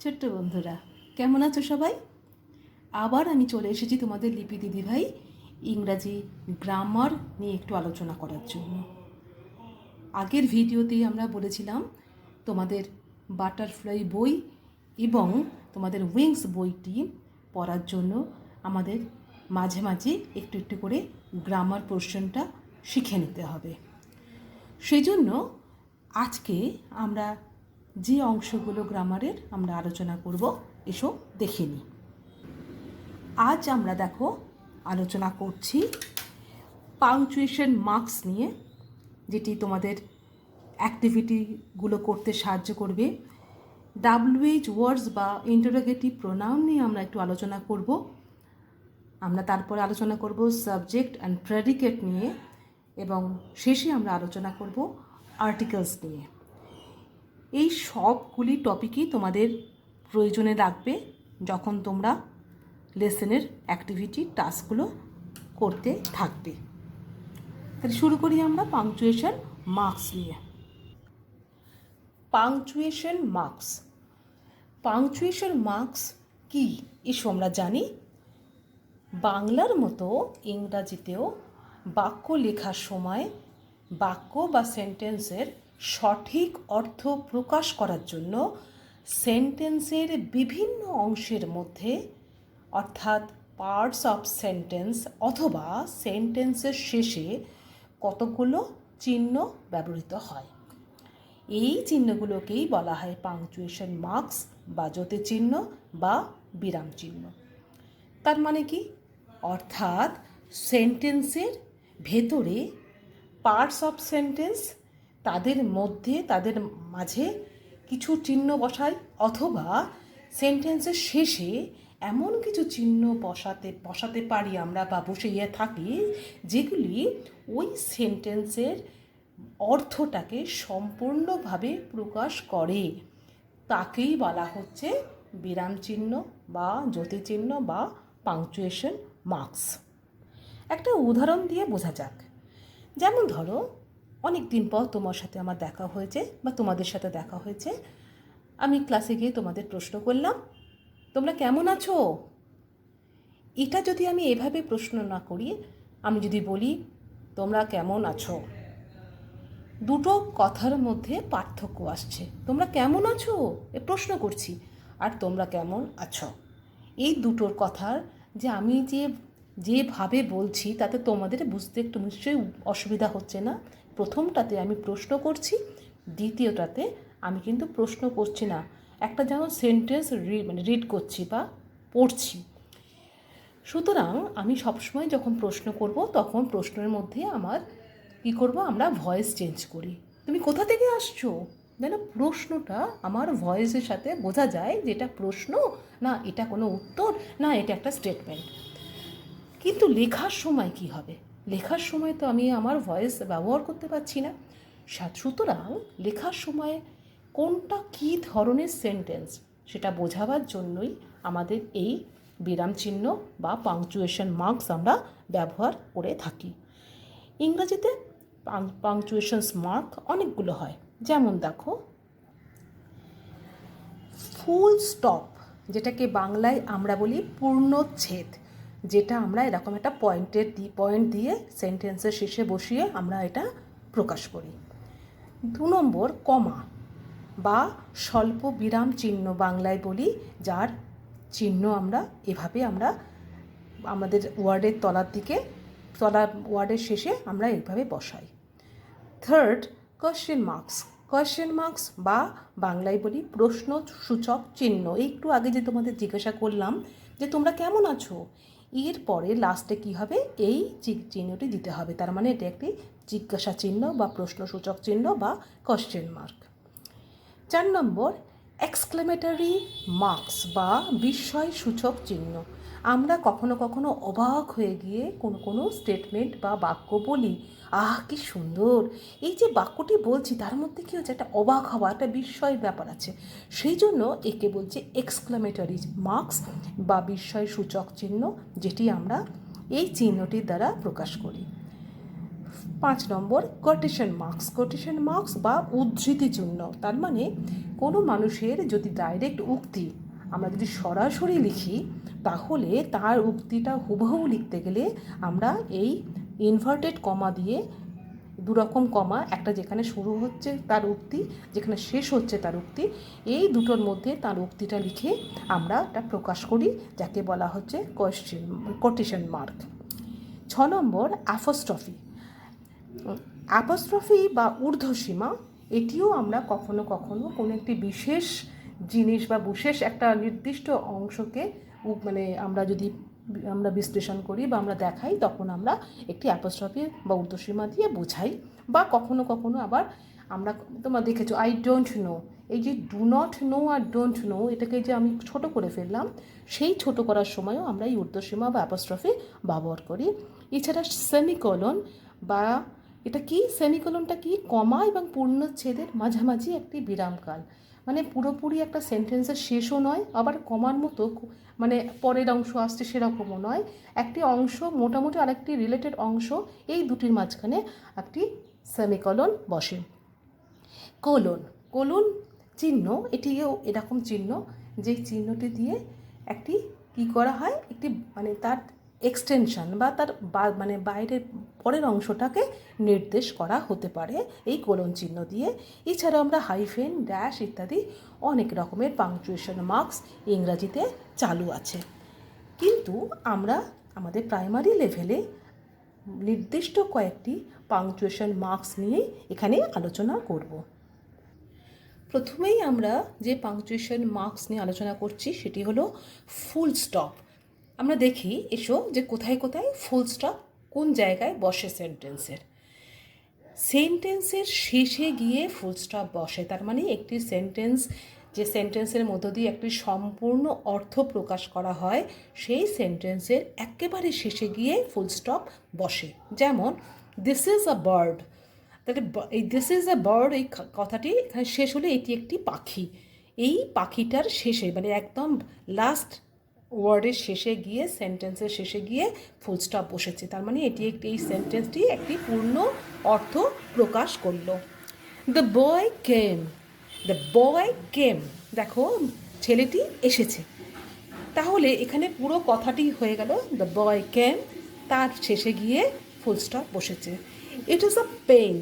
ছোট্ট বন্ধুরা, কেমন আছো সবাই? আবার আমি চলে এসেছি তোমাদের লিপি দিদিভাই ইংরাজি গ্রামার নিয়ে একটু আলোচনা করার জন্য। আগের ভিডিওতেই আমরা বলেছিলাম তোমাদের বাটারফ্লাই বই এবং তোমাদের উইংস বইটি পড়ার জন্য আমাদের মাঝে মাঝে একটু একটু করে গ্রামার পোর্শনটা শিখে নিতে হবে। সেই জন্য আজকে আমরা যে অংশগুলো গ্রামারের আমরা আলোচনা করব, এসো দেখে নিই। আজ আমরা দেখো আলোচনা করছি পাংচুয়েশন মার্কস নিয়ে, যেটি তোমাদের অ্যাক্টিভিটিগুলো করতে সাহায্য করবে। WH ওয়ার্ডস বা ইন্টারোগেটিভ প্রোনাউন নিয়ে আমরা একটু আলোচনা করব। আমরা তারপরে আলোচনা করব সাবজেক্ট অ্যান্ড প্রেডিকেট নিয়ে, এবং শেষে আমরা আলোচনা করব আর্টিকেলস নিয়ে। এই সবগুলি টপিকই তোমাদের প্রয়োজনে লাগবে যখন তোমরা লেসনের অ্যাক্টিভিটি টাস্কগুলো করতে থাকবে। তাহলে শুরু করি আমরা পাংচুয়েশন মার্কস নিয়ে। Punctuation marks. পাংচুয়েশন মার্কস কি এসব আমরা জানি। বাংলার মতো ইংরাজিতেও বাক্য লেখার সময় বাক্য বা সেন্টেন্সের সঠিক অর্থ প্রকাশ করার জন্য সেন্টেন্সের বিভিন্ন অংশের মধ্যে, অর্থাৎ পার্টস অফ সেন্টেন্স অথবা সেন্টেন্সের শেষে কতগুলো চিহ্ন ব্যবহৃত হয়। এই চিহ্নগুলোকেই বলা হয় পাংচুয়েশন মার্কস বা জ্যোতি চিহ্ন বা বিরাম চিহ্ন। তার মানে কি? অর্থাৎ সেন্টেন্সের ভেতরে পার্টস অফ সেন্টেন্স, তাদের মধ্যে তাদের মাঝে কিছু চিহ্ন বসাই, অথবা সেন্টেন্সের শেষে এমন কিছু চিহ্ন বসাতে পারি আমরা বা বসিয়ে থাকি যেগুলি ওই সেন্টেন্সের অর্থটাকে সম্পূর্ণভাবে প্রকাশ করে। তাকেই বলা হচ্ছে বিরাম চিহ্ন বা জ্যোতি চিহ্ন বা পাংচুয়েশন মার্কস। একটা উদাহরণ দিয়ে বোঝা যাক। যেমন ধরো, অনেক দিন পর তোমার সাথে আমার দেখা হয়েছে বা তোমাদের সাথে দেখা হয়েছে। আমি ক্লাসে গিয়ে তোমাদের প্রশ্ন করলাম, তোমরা কেমন আছো? এটা যদি আমি এভাবে প্রশ্ন না করি, আমি যদি বলি তোমরা কেমন আছো, দুটো কথার মধ্যে পার্থক্য আসছে। তোমরা কেমন আছো এ প্রশ্ন করছি, আর তোমরা কেমন আছো, এই দুটোর কথার যে আমি যেভাবে বলছি তাতে তোমাদের বুঝতে একটু নিশ্চয়ই অসুবিধা হচ্ছে না। প্রথমটাতে আমি প্রশ্ন করছি, দ্বিতীয়টাতে আমি কিন্তু প্রশ্ন করছি না, একটা যেমন সেন্টেন্স রিড করছি বা পড়ছি। সুতরাং আমি সবসময় যখন প্রশ্ন করব তখন প্রশ্নের মধ্যে আমার কী করব, আমরা ভয়েস চেঞ্জ করি। তুমি কোথা থেকে আসছো, যেন প্রশ্নটা আমার ভয়েসের সাথে বোঝা যায় যে এটা প্রশ্ন না এটা কোনো উত্তর, না এটা একটা স্টেটমেন্ট। কিন্তু লেখার সময় কি হবে? লেখার সময় তো আমি আমার ভয়েস ব্যবহার করতে পারছি না। সুতরাং লেখার সময় কোনটা কী ধরনের সেন্টেন্স সেটা বোঝাবার জন্যই আমাদের এই বিরাম চিহ্ন বা পাংচুয়েশন মার্কস আমরা ব্যবহার করে থাকি। ইংরেজিতে পাংচুয়েশনস মার্ক অনেকগুলো হয়। যেমন দেখো, ফুল স্টপ, যেটাকে বাংলায় আমরা বলি পূর্ণচ্ছেদ, যেটা আমরা এরকম একটা পয়েন্ট দিয়ে সেন্টেন্সের শেষে বসিয়ে আমরা এটা প্রকাশ করি। 2 নম্বর কমা বা স্বল্প বিরাম চিহ্ন বাংলায় বলি, যার চিহ্ন আমরা এভাবে আমরা আমাদের ওয়ার্ডের ওয়ার্ডের শেষে আমরা এইভাবে বসাই। থার্ড, কোয়েশ্চেন মার্কস বা বাংলায় বলি প্রশ্নসূচক চিহ্ন। একটু আগে যে তোমাদের জিজ্ঞাসা করলাম যে তোমরা কেমন আছো, এর পরে লাস্টে কী হবে, এই চিহ্নটি দিতে হবে। তার মানে এটা একটি জিজ্ঞাসা চিহ্ন বা প্রশ্নসূচক চিহ্ন বা কোয়েশ্চেন মার্ক। 4 নম্বর, এক্সক্লেমেটরি মার্কস বা বিস্ময়সূচক চিহ্ন। আমরা কখনো কখনো অবাক হয়ে গিয়ে কোনো স্টেটমেন্ট বা বাক্য বলি, আহ কি সুন্দর, এই যে বাক্যটি বলছি তার মধ্যে কী হচ্ছে, একটা অবাক হওয়া, একটা বিস্ময়ের ব্যাপার আছে। সেই জন্য একে বলছে এক্সক্লেমেটরি মার্কস বা বিস্ময়সূচক চিহ্ন, যেটি আমরা এই চিহ্নটির দ্বারা প্রকাশ করি। 5 নম্বর কোটেশন মার্কস। কোটেশন মার্কস বা উদ্ধৃতি চিহ্ন, তার মানে কোনো মানুষের যদি ডাইরেক্ট উক্তি আমরা যদি সরাসরি লিখি, তাহলে তার উক্তিটা হুবহু লিখতে গেলে আমরা এই ইনভার্টেড কমা দিয়ে, দুরকম কমা, একটা যেখানে শুরু হচ্ছে তার উক্তি, যেখানে শেষ হচ্ছে তার উক্তি, এই দুটোর মধ্যে তার উক্তিটা লিখে আমরা এটা প্রকাশ করি, যাকে বলা হচ্ছে কোটেশন মার্ক। 6 নম্বর অ্যাপোস্ট্রফি। অ্যাপোস্ট্রফি বা ঊর্ধ্বসীমা, এটিও আমরা কখনো কখনো কোনো একটি বিশেষ জিনিস বা বিশেষ একটা নির্দিষ্ট অংশকে মানে আমরা বিশ্লেষণ করি বা আমরা দেখাই, তখন আমরা একটি অ্যাপোস্ট্রফি বা ঊর্ধ্বসীমা দিয়ে বোঝাই। বা কখনো কখনো আবার আমরা, তোমরা দেখেছো আই ডোন্ট নো, এই যে ডু নট নো আর ডোন্ট নো, এটাকে যে আমি ছোট করে ফেললাম, সেই ছোট করার সময়ও আমরা এই ঊর্ধ্বসীমা বা অ্যাপোস্ট্রফি ব্যবহার করি। এছাড়া সেমিকোলন, বা এটা কি, সেমিকোলনটা কি, কমা এবং পূর্ণচ্ছেদের মাঝামাঝি একটি বিরামকাল, মানে পুরোপুরি একটা সেন্টেন্সের শেষও নয়, আবার কমার মতো মানে পরের অংশ আসছে সেরকমও নয়, একটি অংশ মোটামুটি আরেকটি রিলেটেড অংশ, এই দুটির মাঝখানে একটি সেমিকোলন বসে। কোলন, কোলন চিহ্ন, এটিও এরকম চিহ্ন, যে চিহ্নটি দিয়ে একটি কি করা হয়, একটি মানে তার এক্সটেনশন বা তার মানে বাইরের পরের অংশটাকে নির্দেশ করা হতে পারে এই কোলন চিহ্ন দিয়ে। এছাড়া আমরা হাইফেন, ড্যাশ ইত্যাদি অনেক রকমের পাংচুয়েশন মার্কস ইংরাজিতে চালু আছে, কিন্তু আমরা আমাদের প্রাইমারি লেভেলে নির্দিষ্ট কয়েকটি পাংচুয়েশন মার্কস নিয়ে এখানে আলোচনা করব। প্রথমেই আমরা যে পাংচুয়েশন মার্কস নিয়ে আলোচনা করছি সেটি হলো ফুল স্টপ। আমরা দেখি এসো যে কোথায় কোথায় ফুল স্টপ কোন জায়গায় বসে সেন্টেন্সের। সেন্টেন্সের শেষে গিয়ে ফুল স্টপ বসে, তার মানে একটি সেন্টেন্স, যে সেন্টেন্সের মধ্য দিয়ে একটি সম্পূর্ণ অর্থ প্রকাশ করা হয়, সেই সেন্টেন্সের একেবারে শেষে গিয়ে ফুল স্টপ বসে। যেমন দিস ইজ আ বার্ড, তাহলে এই দিস ইজ আ বার্ড, এই কথাটি এখানে শেষ হলে এটি একটি পাখি, এই পাখিটার শেষে মানে একদম লাস্ট ওয়ার্ডের শেষে গিয়ে, সেন্টেন্সের শেষে গিয়ে ফুল স্টপ বসেছে, তার মানে এটি একটি, এই সেন্টেন্সটি একটি পূর্ণ অর্থ প্রকাশ করলো। The boy came, the boy কেম, দেখো ছেলেটি এসেছে, তাহলে এখানে পুরো কথাটি হয়ে গেল দ্য বয় কেম, তার শেষে গিয়ে ফুল স্টপ বসেছে। ইট ইজ আ পেন,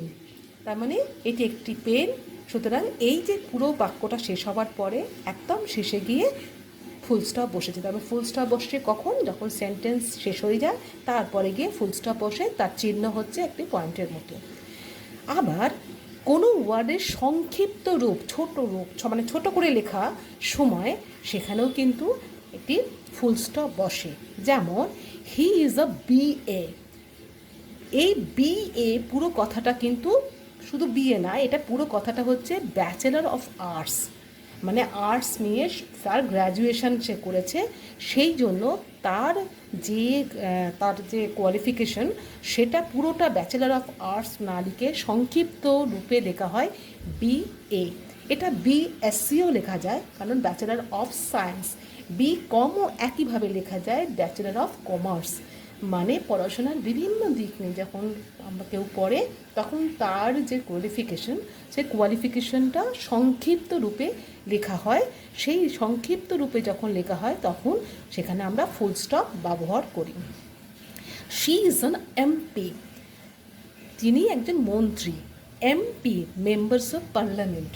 তার মানে এটি একটি পেন, সুতরাং এই যে পুরো বাক্যটা শেষ হওয়ার পরে একদম শেষে গিয়ে ফুল স্টপ বসেছে। তবে ফুল স্টপ বসে কখন, যখন সেন্টেন্স শেষ হয়ে যায় তারপরে গিয়ে ফুল স্টপ বসে, তার চিহ্ন হচ্ছে একটি পয়েন্টের মতো। আবার কোনো ওয়ার্ডের সংক্ষিপ্ত রূপ, ছোট রূপ, মানে ছোট করে লেখা সময়, সেখানেও কিন্তু একটি ফুল স্টপ বসে। যেমন হি ইজ আ বিএ, এই বিএ পুরো কথাটা কিন্তু শুধু বিএ না, এটা পুরো কথাটা হচ্ছে ব্যাচেলর অফ আর্টস, মানে আর্টস নিয়ে তার গ্র্যাজুয়েশন সে করেছে, সেই জন্য তার যে কোয়ালিফিকেশন সেটা পুরোটা ব্যাচেলর অফ আর্টস না লিখে সংক্ষিপ্ত রূপে লেখা হয় বিএ। এটা বিএসসিও লেখা যায়, কারণ ব্যাচেলর অফ সায়েন্স। বিকমও একইভাবে লেখা যায়, ব্যাচেলর অফ কমার্স, মানে পড়াশোনার বিভিন্ন দিক নিয়ে যখন আমরা কেউ পড়ে, তখন তার যে কোয়ালিফিকেশন, সেই কোয়ালিফিকেশনটা সংক্ষিপ্ত রূপে লেখা হয়, সেই সংক্ষিপ্ত রূপে যখন লেখা হয় তখন সেখানে আমরা ফুল স্টপ ব্যবহার করি। শি ইজ অ্যান এমপি, তিনি একজন মন্ত্রী। এমপি মেম্বার্স অফ পার্লামেন্ট,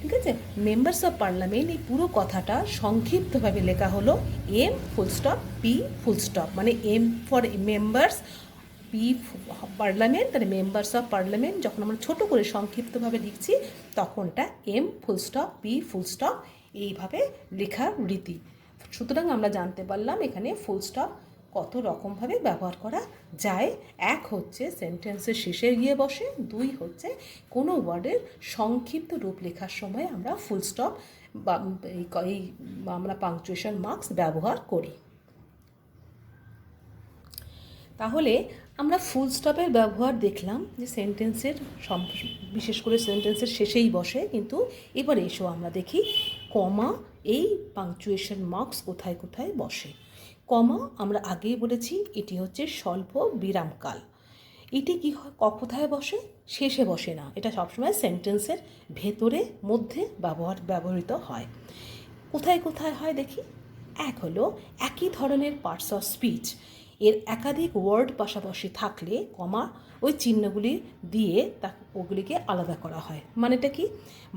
ঠিক আছে, মেম্বার্স অফ পার্লামেন্ট, এই পুরো কথাটা সংক্ষিপ্তভাবে লেখা হলো M full stop P full stop, মানে M for members, P parliament, তাহলে মেম্বার্স অফ পার্লামেন্ট যখন আমরা ছোটো করে সংক্ষিপ্তভাবে লিখছি তখন এটা M full stop P full stop, এইভাবে লেখার রীতি। সুতরাং আমরা জানতে পারলাম এখানে ফুল স্টপ কত রকমভাবে ব্যবহার করা যায়। এক হচ্ছে সেন্টেন্সের শেষে গিয়ে বসে, দুই হচ্ছে কোনো ওয়ার্ডের সংক্ষিপ্ত রূপ লেখার সময় আমরা ফুল স্টপ বা এই আমরা পাংচুয়েশন মার্কস ব্যবহার করি। তাহলে আমরা ফুল স্টপের ব্যবহার দেখলাম যে সেন্টেন্সের বিশেষ করে সেন্টেন্সের শেষেই বসে, কিন্তু এবার এসো আমরা দেখি কমা, এই পাংচুয়েশন মার্কস কোথায় কোথায় বসে। কমা আমরা আগেই বলেছি এটি হচ্ছে স্বল্প বিরামকাল। এটি কী হয়, কোথায় বসে? শেষে বসে না, এটা সবসময় সেন্টেন্সের ভেতরে মধ্যে ব্যবহৃত হয়। কোথায় কোথায় হয় দেখি। এক হলো একই ধরনের পার্টস অফ স্পিচ, এর একাধিক ওয়ার্ড পাশাপাশি থাকলে কমা ওই চিহ্নগুলি দিয়ে ওগুলিকে আলাদা করা হয়। মানেটা কি?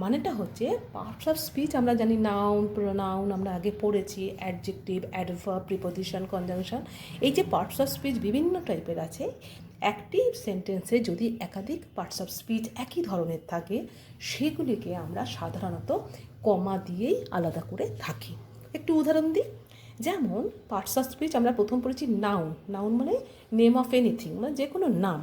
মানেটা হচ্ছে পার্টস অফ স্পিচ আমরা জানি নাউন, প্রোনাউন আমরা আগে পড়েছি, অ্যাডজেক্টিভ, অ্যাডভার্ব, প্রিপোজিশন, কনজাংশন। এই যে পার্টস অফ স্পিচ বিভিন্ন টাইপের আছে, একটি সেন্টেন্সে যদি একাধিক পার্টস অফ স্পিচ একই ধরনের থাকে সেগুলিকে আমরা সাধারণত কমা দিয়েই আলাদা করে থাকি। একটু উদাহরণ দিই। যেমন পার্টস অফ স্পিচ আমরা প্রথম পড়েছি নাউন। নাউন মানে নেম অফ এনিথিং, মানে যে কোনো নাম।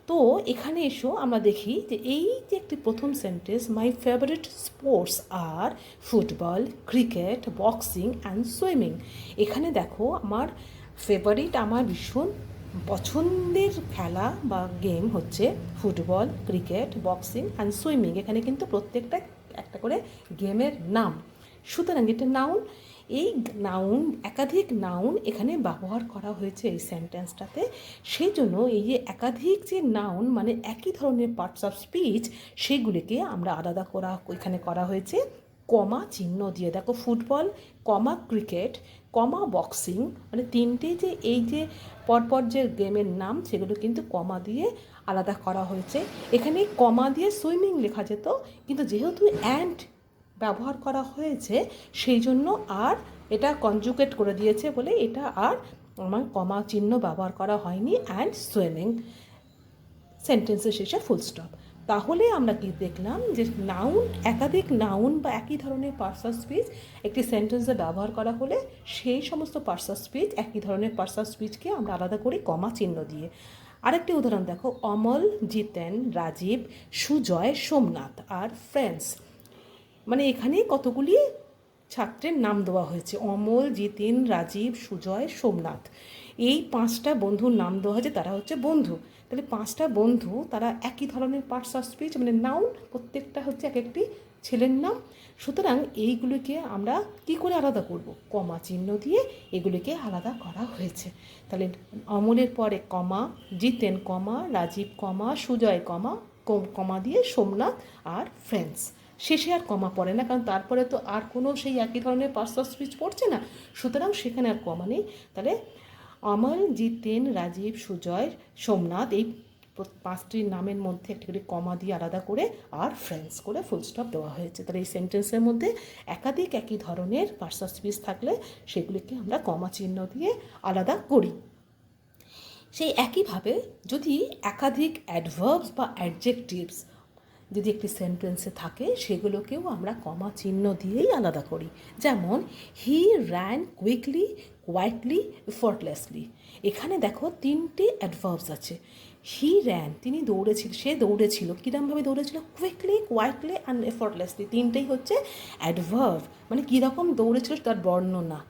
তো এখানে এসো আমরা দেখি যে এই যে একটি প্রথম sentence, my favourite sports are football, cricket, boxing and swimming. এখানে দেখো আমার ফেভারিট, আমার ভীষণ পছন্দের খেলা বা গেম হচ্ছে football, cricket, boxing and swimming. এখানে কিন্তু প্রত্যেকটা একটা করে গেমের নাম। সুতরাং এটা নাউন। এই নাউন, একাধিক নাউন এখানে ব্যবহার করা হয়েছে এই সেন্টেন্সটাতে। সেই জন্য এই যে একাধিক যে নাউন মানে একই ধরনের পার্টস অফ স্পিচ, সেগুলিকে আমরা আলাদা এখানে করা হয়েছে কমা চিহ্ন দিয়ে। দেখো ফুটবল, কমা ক্রিকেট, কমা বক্সিং, মানে তিনটে যে এই যে পরপর যে গেমের নাম সেগুলো কিন্তু কমা দিয়ে আলাদা করা হয়েছে। এখানে কমা দিয়ে সুইমিং লেখা যেত, কিন্তু যেহেতু অ্যান্ড ব্যবহার করা হয়েছে সেই জন্য আর এটা কনজুগেট করে দিয়েছে বলে এটা আর আমার কমা চিহ্ন ব্যবহার করা হয়নি, অ্যান্ড সুইমিং সেন্টেন্সের শেষে ফুল স্টপ। তাহলে আমরা কি দেখলাম যে নাউন, একাধিক নাউন বা একই ধরনের পার্টস অফ স্পিচ একটি সেন্টেন্সে ব্যবহার করা হলে সেই সমস্ত পার্টস অফ স্পিচ, একই ধরনের পার্টস অফ স্পিচকে আমরা আলাদা করি কমা চিহ্ন দিয়ে। আরেকটি উদাহরণ দেখো, অমল, জিতেন, রাজীব, সুজয়, সোমনাথ আর ফ্রেন্ডস। মানে এখানে কতগুলি ছাত্রের নাম দেওয়া হয়েছে, অমল, জিতেন, রাজীব, সুজয়, সোমনাথ। এই পাঁচটা বন্ধুর নাম দেওয়া হয়েছে, তারা হচ্ছে বন্ধু। তাহলে পাঁচটা বন্ধু, তারা একই ধরনের পার্টস অফ স্পিচ মানে নাউন, প্রত্যেকটা হচ্ছে এক একটি ছেলের নাম। সুতরাং এইগুলিকে আমরা কি করে আলাদা করব? কমা চিহ্ন দিয়ে এগুলিকে আলাদা করা হয়েছে। তাহলে অমলের পরে কমা, জিতেন কমা, রাজীব কমা, সুজয় কমা, কমা দিয়ে সোমনাথ আর ফ্রেন্ডস। শেষে আর কমা পড়ে না, কারণ তারপরে তো আর কোনো সেই একই ধরনের পার্টস অফ স্পিচ পড়ছে না, সুতরাং সেখানে আর কমা নেই। তাহলে অমল, জিতেন, রাজীব, সুজয়, সোমনাথ এই পাঁচটির নামের মধ্যে একটি করে কমা দিয়ে আলাদা করে আর ফ্রেন্ডস করে ফুল স্টপ দেওয়া হয়েছে। তাহলে এই সেন্টেন্সের মধ্যে একাধিক একই ধরনের পার্টস অফ স্পিচ থাকলে সেগুলিকে আমরা কমা চিহ্ন দিয়ে আলাদা করি। সেই একইভাবে যদি একাধিক অ্যাডভার্বস বা অ্যাডজেক্টিভস যদি একটি সেন্টেন্সে থাকে সেগুলোকেও আমরা কমা চিহ্ন দিয়েই আলাদা করি। যেমন হি র্যান কুইকলি, কোয়াইটলি, এফর্টলেসলি। এখানে দেখো তিনটে অ্যাডভার্বস আছে। হি র্যান, তিনি দৌড়েছিল, সে দৌড়েছিল। কীরকমভাবে দৌড়েছিল? Quickly, quietly and effortlessly. তিনটেই হচ্ছে অ্যাডভার্ব, মানে কীরকম দৌড়েছিল তার বর্ণনা,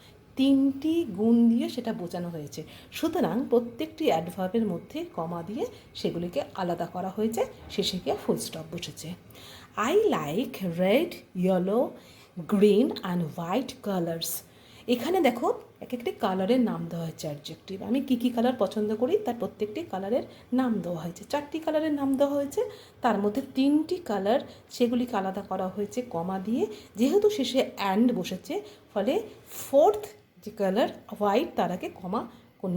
তিনটি গুণ দিয়ে সেটা বোঝানো হয়েছে। সুতরাং প্রত্যেকটি অ্যাডভার্বের মধ্যে কমা দিয়ে সেগুলিকে আলাদা করা হয়েছে, শেষে গিয়ে ফুল স্টপ বসেছে। I like red, yellow, green and white colours. এখানে দেখো এক একটি কালারের নাম দেওয়া হয়েছে অ্যাডজেক্টিভ। আমি কী কী কালার পছন্দ করি তার প্রত্যেকটি কালারের নাম দেওয়া হয়েছে। 4টি কালারের নাম দেওয়া হয়েছে, তার মধ্যে 3টি কালার সেগুলিকে আলাদা করা হয়েছে কমা দিয়ে। যেহেতু শেষে অ্যান্ড বসেছে ফলে ফোর্থ যে কালার হোয়াইট তার আগে কমা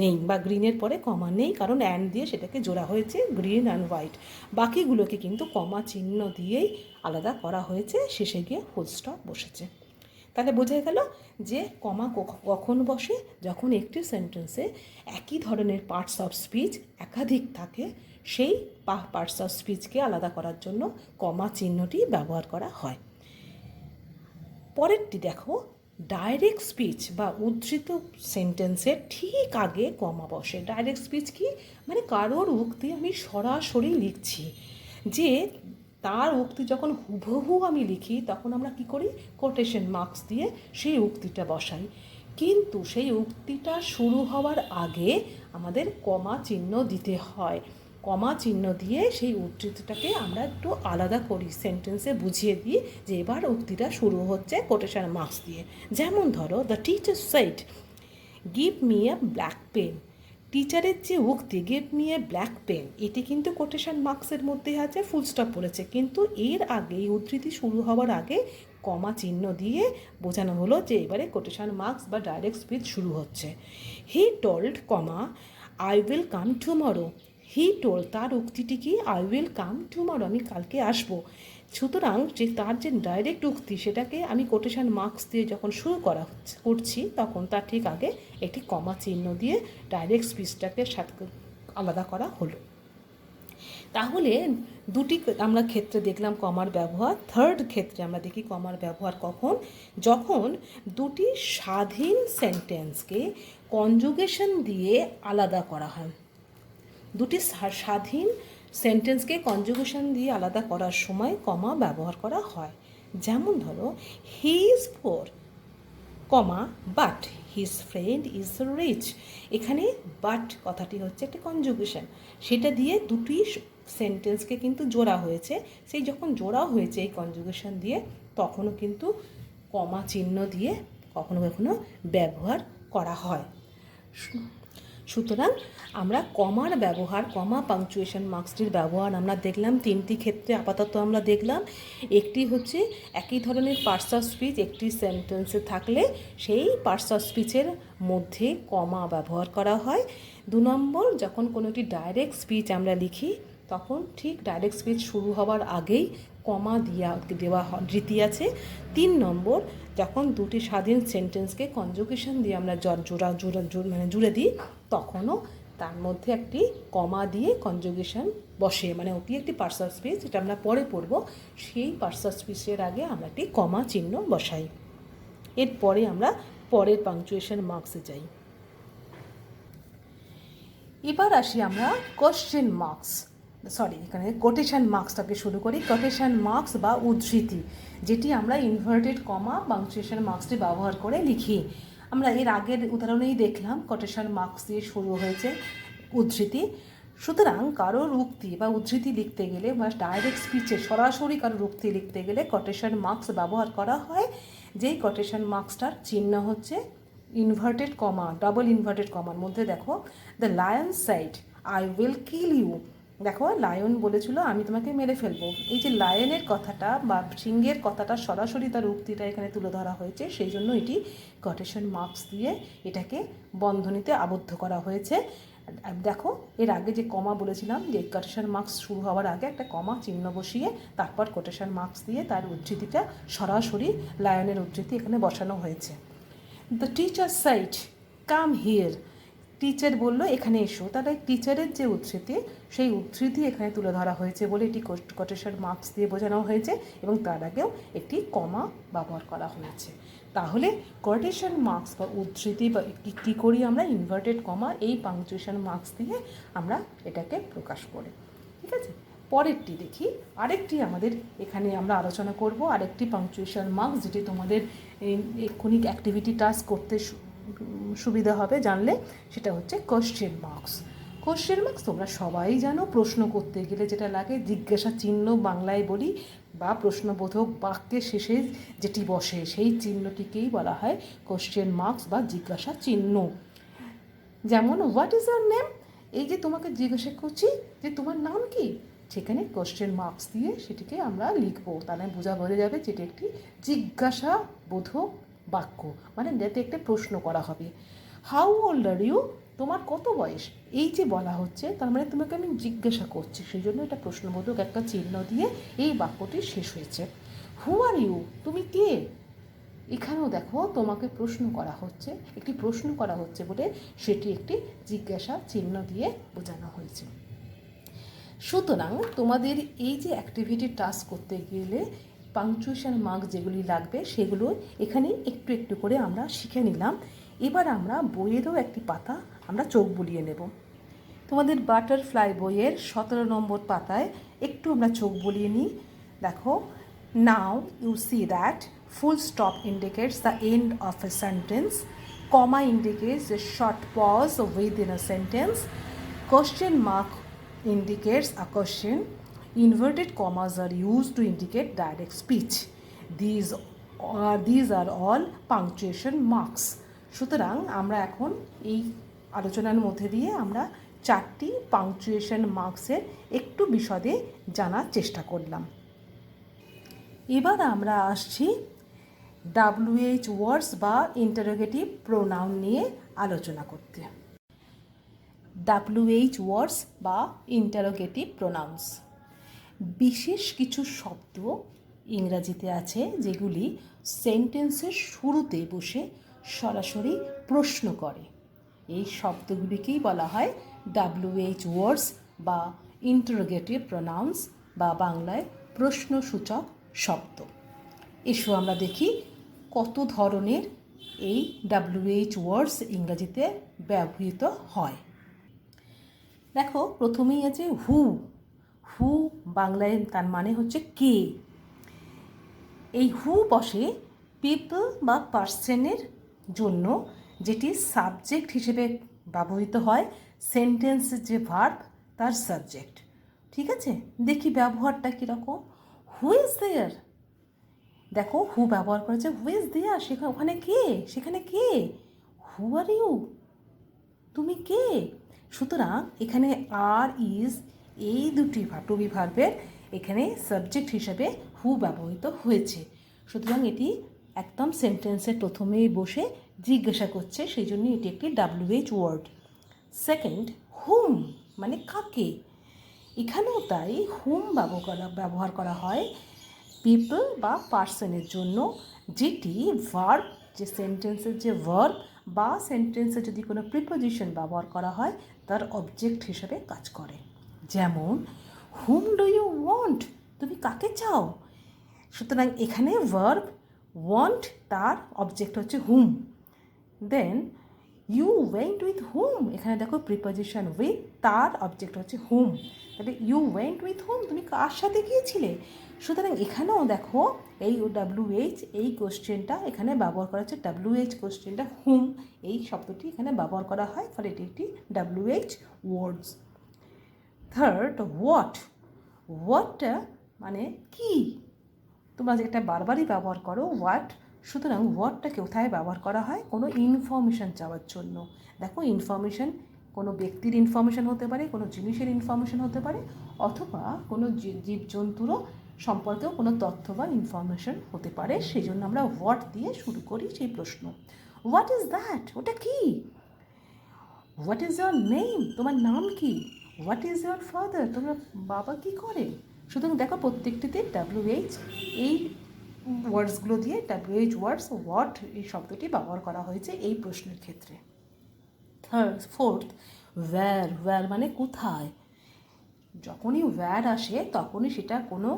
নেই, বা গ্রিনের পরে কমা নেই, কারণ অ্যান্ড দিয়ে সেটাকে জোড়া হয়েছে গ্রিন অ্যান্ড হোয়াইট। বাকিগুলোকে কিন্তু কমা চিহ্ন দিয়েই আলাদা করা হয়েছে, শেষে গিয়ে ফুল স্টপ বসেছে। তাহলে বোঝা গেল যে কমা কখন বসে? যখন একটি সেন্টেন্সে একই ধরনের পার্টস অফ স্পিচ একাধিক থাকে, সেই পার্টস অফ স্পিচকে আলাদা করার জন্য কমা চিহ্নটি ব্যবহার করা হয়। পরেরটি দেখো, ডাইরেক্ট স্পিচ বা উদ্ধৃত সেন্টেন্সের ঠিক আগে কমা বসে। ডাইরেক্ট স্পিচ কি? মানে কারোর উক্তি আমি সরাসরি লিখছি, যে তার উক্তি যখন হুবহু আমি লিখি তখন আমরা কি করি? কোটেশন মার্কস দিয়ে সেই উক্তিটা বসাই, কিন্তু সেই উক্তিটা শুরু হওয়ার আগে আমাদের কমা চিহ্ন দিতে হয়। কমা চিহ্ন দিয়ে সেই উদ্ধৃতিটাকে আমরা একটু আলাদা করি, সেন্টেন্সে বুঝিয়ে দিই যে এবার উক্তিটা শুরু হচ্ছে কোটেশন মার্কস দিয়ে। যেমন ধরো, the teacher said, give me a black pen. টিচারের যে উক্তি গেট নিয়ে ব্ল্যাক পেন, এটি কিন্তু কোটেশন মার্কসের মধ্যে আছে, ফুল স্টপ বলেছে, কিন্তু এর আগে এই উদ্ধৃতি শুরু হওয়ার আগে কমা চিহ্ন দিয়ে বোঝানো হলো যে এবারে কোটেশন মার্কস বা ডাইরেক্ট স্পিচ শুরু হচ্ছে। He told comma I will come tomorrow. He told, তার উক্তিটি কি? আই উইল কাম টুমরো, আমি কালকে আসবো। সুতরাং যে তার যে ডাইরেক্ট উক্তি সেটাকে আমি কোটেশন মার্কস দিয়ে যখন শুরু করছি তখন তার ঠিক আগে একটি কমা চিহ্ন দিয়ে ডাইরেক্ট স্পিচটাকে আলাদা করা হলো। তাহলে দুটি আমরা ক্ষেত্রে দেখলাম কমার ব্যবহার। থার্ড ক্ষেত্রে আমরা দেখি কমার ব্যবহার কখন? যখন দুটি স্বাধীন সেন্টেন্সকে কনজুগেশন দিয়ে আলাদা করা হয়। দুটি স্বাধীন সেন্টেন্সকে কনজুগেশন দিয়ে আলাদা করার সময় কমা ব্যবহার করা হয়। যেমন ধরো, he is poor comma but his friend is rich. এখানে বাট কথাটি হচ্ছে একটা কনজুগেশন, সেটা দিয়ে দুটি সেন্টেন্সকে কিন্তু জোড়া হয়েছে। সেই যখন জোড়া হয়েছে এই কনজুগেশন দিয়ে, তখনও কিন্তু কমা চিহ্ন দিয়ে কখনো কখনো ব্যবহার করা হয়। সুতরাং আমরা কমার ব্যবহার, কমা পাংচুয়েশন মার্কসটির ব্যবহার আমরা দেখলাম তিনটি ক্ষেত্রে আপাতত আমরা দেখলাম। একটি হচ্ছে একই ধরনের পার্টস অফ স্পিচ একটি সেন্টেন্সে থাকলে সেই পার্টস অফ স্পিচের মধ্যে কমা ব্যবহার করা হয়। 2 নম্বর, যখন কোনো একটি ডাইরেক্ট স্পিচ আমরা লিখি তখন ঠিক ডাইরেক্ট স্পিচ শুরু হওয়ার আগেই কমা দেওয়া রীতি আছে। 3 নম্বর, যখন দুটি স্বাধীন সেন্টেন্সকে কনজুগেশন দিয়ে আমরা জুড়ে দিই তখনও তার মধ্যে একটি কমা দিয়ে কনজুগেশন বসে, মানে ওটি একটি পার্টস অফ স্পিচ, যেটা আমরা পরে পড়ব। সেই পার্টস অফ স্পিচের আগে আমরা একটি কমা চিহ্ন বসাই। এরপরে আমরা পরের পাংচুয়েশন মার্কসে যাই। এবার আসি আমরা কোশ্চেন মার্কস, এখানে কোটেশন মার্কসটাকে শুরু করি। কোটেশন মার্কস বা উদ্ধৃতি, যেটি আমরা ইনভার্টেড কমা পাংচুয়েশন মার্কসটি ব্যবহার করে লিখি। আমরা এর আগের উদাহরণেই দেখলাম কোটেশন মার্কস দিয়ে শুরু হয়েছে উদ্ধৃতি। সুতরাং কারোর উক্তি বা উদ্ধৃতি লিখতে গেলে বা ডাইরেক্ট স্পিচে সরাসরি কারোর উক্তি লিখতে গেলে কোটেশন মার্কস ব্যবহার করা হয়। যেই কোটেশন মার্কসটার চিহ্ন হচ্ছে ইনভার্টেড কমা, ডাবল ইনভার্টেড কমার মধ্যে দেখো, the lion said I will kill you. দেখো, লায়ন বলেছিল আমি তোমাকে মেরে ফেলবো। এই যে লায়নের কথাটা বা সিংহের কথাটা সরাসরি তার উক্তিটা এখানে তুলে ধরা হয়েছে, সেই জন্য এটি কোটেশন মার্কস দিয়ে এটাকে বন্ধনীতে আবদ্ধ করা হয়েছে। দেখো, এর আগে যে কমা বলেছিলাম, যে কোটেশন মার্কস শুরু হওয়ার আগে একটা কমা চিহ্ন বসিয়ে তারপর কোটেশন মার্কস দিয়ে তার উদ্ধৃতিটা সরাসরি লায়নের উদ্ধৃতি এখানে বসানো হয়েছে। The teacher said come here, teacher বলল এখানে এসো। তাহলে টিচারের যে উদ্ধৃতি, সেই উদ্ধৃতি এখানে তুলে ধরা হয়েছে বলে এটি কোটেশন মার্কস দিয়ে বোঝানো হয়েছে এবং তার আগেও একটি কমা ব্যবহার করা হয়েছে। তাহলে কোটেশন মার্কস বা উদ্ধৃতি বা কী করি আমরা? ইনভার্টেড কমা এই পাংচুয়েশন মার্কস দিয়ে আমরা এটাকে প্রকাশ করি। ঠিক আছে, পরেরটি দেখি। আরেকটি আমাদের এখানে আমরা আলোচনা করব, আরেকটি পাংচুয়েশন মার্কস যেটি তোমাদের এক্ষুনি অ্যাক্টিভিটি টাস্ক করতে সুবিধা হবে জানলে, সেটা হচ্ছে কোশ্চেন মার্কস। কোশ্চেন মার্কস তোমরা সবাই জানো, প্রশ্ন করতে গেলে যেটা লাগে জিজ্ঞাসা চিহ্ন বাংলায় বলি, বা প্রশ্নবোধক বাক্যের শেষে যেটি বসে সেই চিহ্নটিকেই বলা হয় কোশ্চেন মার্কস বা জিজ্ঞাসা চিহ্ন। যেমন হোয়াট ইজ ইওর নেম, এই যে তোমাকে জিজ্ঞাসা করছি যে তোমার নাম কি, সেখানে কোশ্চেন মার্কস দিয়ে সেটিকে আমরা লিখবো, তাহলে বোঝা যাবে যেটি একটি জিজ্ঞাসাবোধক বাক্য, মানে যাতে একটা প্রশ্ন করা হবে। হাউ ওল্ড আর ইউ, তোমার কত বয়স, এই যে বলা হচ্ছে, তার মানে তোমাকে আমি জিজ্ঞাসা করছি, সেই জন্য এটা প্রশ্নবোধক একটা চিহ্ন দিয়ে এই বাক্যটি শেষ হয়েছে। হু আর ইউ, তুমি কে, এখানেও দেখো তোমাকে প্রশ্ন করা হচ্ছে, একটি প্রশ্ন করা হচ্ছে বলে সেটি একটি জিজ্ঞাসা চিহ্ন দিয়ে বোঝানো হয়েছে। সুতরাং তোমাদের এই যে অ্যাক্টিভিটি টাস্ক করতে গেলে পাংচুয়েশন মার্কস যেগুলি লাগবে সেগুলো এখানে একটু একটু করে আমরা শিখে নিলাম। এবার আমরা বইয়েরও একটি পাতা আমরা চোখ বুলিয়ে নেব। তোমাদের বাটারফ্লাই বইয়ের 17 নম্বর পাতায় একটু আমরা চোখ বুলিয়ে নিই। দেখো, now you see that full stop indicates the end of a sentence, comma indicates a short pause within a sentence, question mark indicates a question, inverted commas are used to indicate direct speech. These are all punctuation marks. সুতরাং আমরা এখন এই আলোচনার মধ্যে দিয়ে আমরা 4টি punctuation মার্কসের একটু বিশদে জানার চেষ্টা করলাম। এবার আমরা আসছি WH ওয়ার্ডস বা ইন্টারোগেটিভ প্রোনাউন নিয়ে আলোচনা করতে। WH ওয়ার্ডস বা ইন্টারোগেটিভ প্রোনাউন্স বিশেষ কিছু শব্দ ইংরাজিতে আছে যেগুলি সেন্টেন্সের শুরুতে বসে সরাসরি প্রশ্ন করে। এই শব্দগুলিকেই বলা হয় WH ওয়ার্ডস বা ইন্টারোগেটিভ প্রোনাউন্স বা বাংলায় প্রশ্নসূচক শব্দ। এসো আমরা দেখি কত ধরনের এই WH ওয়ার্ডস ইংরাজিতে ব্যবহৃত হয়। দেখো, প্রথমেই আছে হু। হু বাংলায় তার মানে হচ্ছে কে। এই হু বসে পিপল বা পার্সনের জন্য, যেটি সাবজেক্ট হিসেবে ব্যবহৃত হয়। সেন্টেন্সের যে ভার্ব তার সাবজেক্ট। ঠিক আছে, দেখি ব্যবহারটা কীরকম। হু ইজ দেয়ার, দেখো হু ব্যবহার করেছে হু ইজ দেয়ার, ওখানে কে, সেখানে কে, হু আর ইউ, তুমি কে। সুতরাং এখানে আর ইজ এই দুটি টু বি ভার্বের এখানে সাবজেক্ট হিসেবে হু ব্যবহৃত হয়েছে। সুতরাং এটি একদম সেন্টেন্সের প্রথমেই বসে জিজ্ঞাসা করছে, সেই জন্য এটি একটি WH ওয়ার্ড। সেকেন্ড, হুম মানে কাকে। এখানেও তাই হুম ব্যবহার করা হয় পিপল বা পার্সনের জন্য, যেটি ভার্ব, যে সেন্টেন্সের যে ভার্ব বা সেন্টেন্সে যদি কোনো প্রিপোজিশন ব্যবহার করা হয় তার অবজেক্ট হিসেবে কাজ করে। যেমন হুম ডু ইউ ওয়ান্ট, তুমি কাকে চাও। সুতরাং এখানে ভার্ব ওয়ান্ট, তার অবজেক্ট হচ্ছে whom. Then you went with whom, এখানে দেখো প্রিপোজিশন উইথ, তার অবজেক্ট হচ্ছে হুম। তাহলে ইউ ওয়েন্ট উইথ হুম, তুমি কার সাথে গিয়েছিলে। সুতরাং এখানেও দেখো এই WH এই কোশ্চেনটা এখানে ব্যবহার করা হচ্ছে, WH কোশ্চেনটা হুম এই শব্দটি এখানে ব্যবহার করা হয়, ফলে এটি একটি WH ওয়ার্ডস। Third, what. হোয়াটটা মানে কি, তোমরা যেটা বারবারই ব্যবহার করো হোয়াট। সুতরাং হোয়াটটাকে কোথায় ব্যবহার করা হয়, কোনো ইনফরমেশান চাওয়ার জন্য। দেখো ইনফরমেশান কোনো ব্যক্তির ইনফরমেশান হতে পারে, কোনো জিনিসের ইনফরমেশান হতে পারে, অথবা কোনো জীবজন্তুরও সম্পর্কেও কোনো তথ্য বা ইনফরমেশান হতে পারে। সেই জন্য আমরা হোয়াট দিয়ে শুরু করি সেই প্রশ্ন। হোয়াট ইজ দ্যাট, ওটা কি। হোয়াট ইজ ইয়োর নেম, তোমার নাম কি। হোয়াট ইজ ইয়োর ফাদার, তোমার বাবা কি করে। সুতরাং দেখো প্রত্যেকটিতে WH এই ওয়ার্ডসগুলো দিয়ে WH ওয়ার্ডস হোয়াট এই শব্দটি ব্যবহার করা হয়েছে এই প্রশ্নের ক্ষেত্রে। Fourth, wire. ওয়্যার মানে কোথায়। যখনই ওয়্যার আসে তখনই সেটা কোনো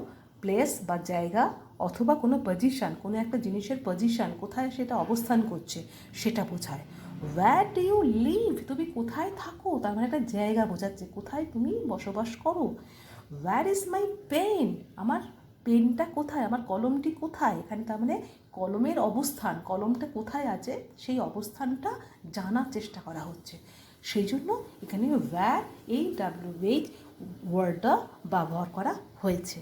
প্লেস বা জায়গা অথবা কোনো পজিশান, কোনো একটা জিনিসের পজিশান কোথায় সেটা অবস্থান করছে সেটা বোঝায়। ওয়্যার ডু ইউ লিভ, তুমি কোথায় থাকো, তার মানে একটা জায়গা বোঝাচ্ছে কোথায় তুমি বসবাস করো। ওয়্যার ইজ মাই পেন, আমার পেনটা কোথায়, আমার কলমটি কোথায়। এখানে তার মানে কলমের অবস্থান, কলমটা কোথায় আছে সেই অবস্থানটা জানার চেষ্টা করা হচ্ছে। সেই জন্য এখানে ওয়্যার এই WH ওয়ার্ডটা ব্যবহার করা হয়েছে।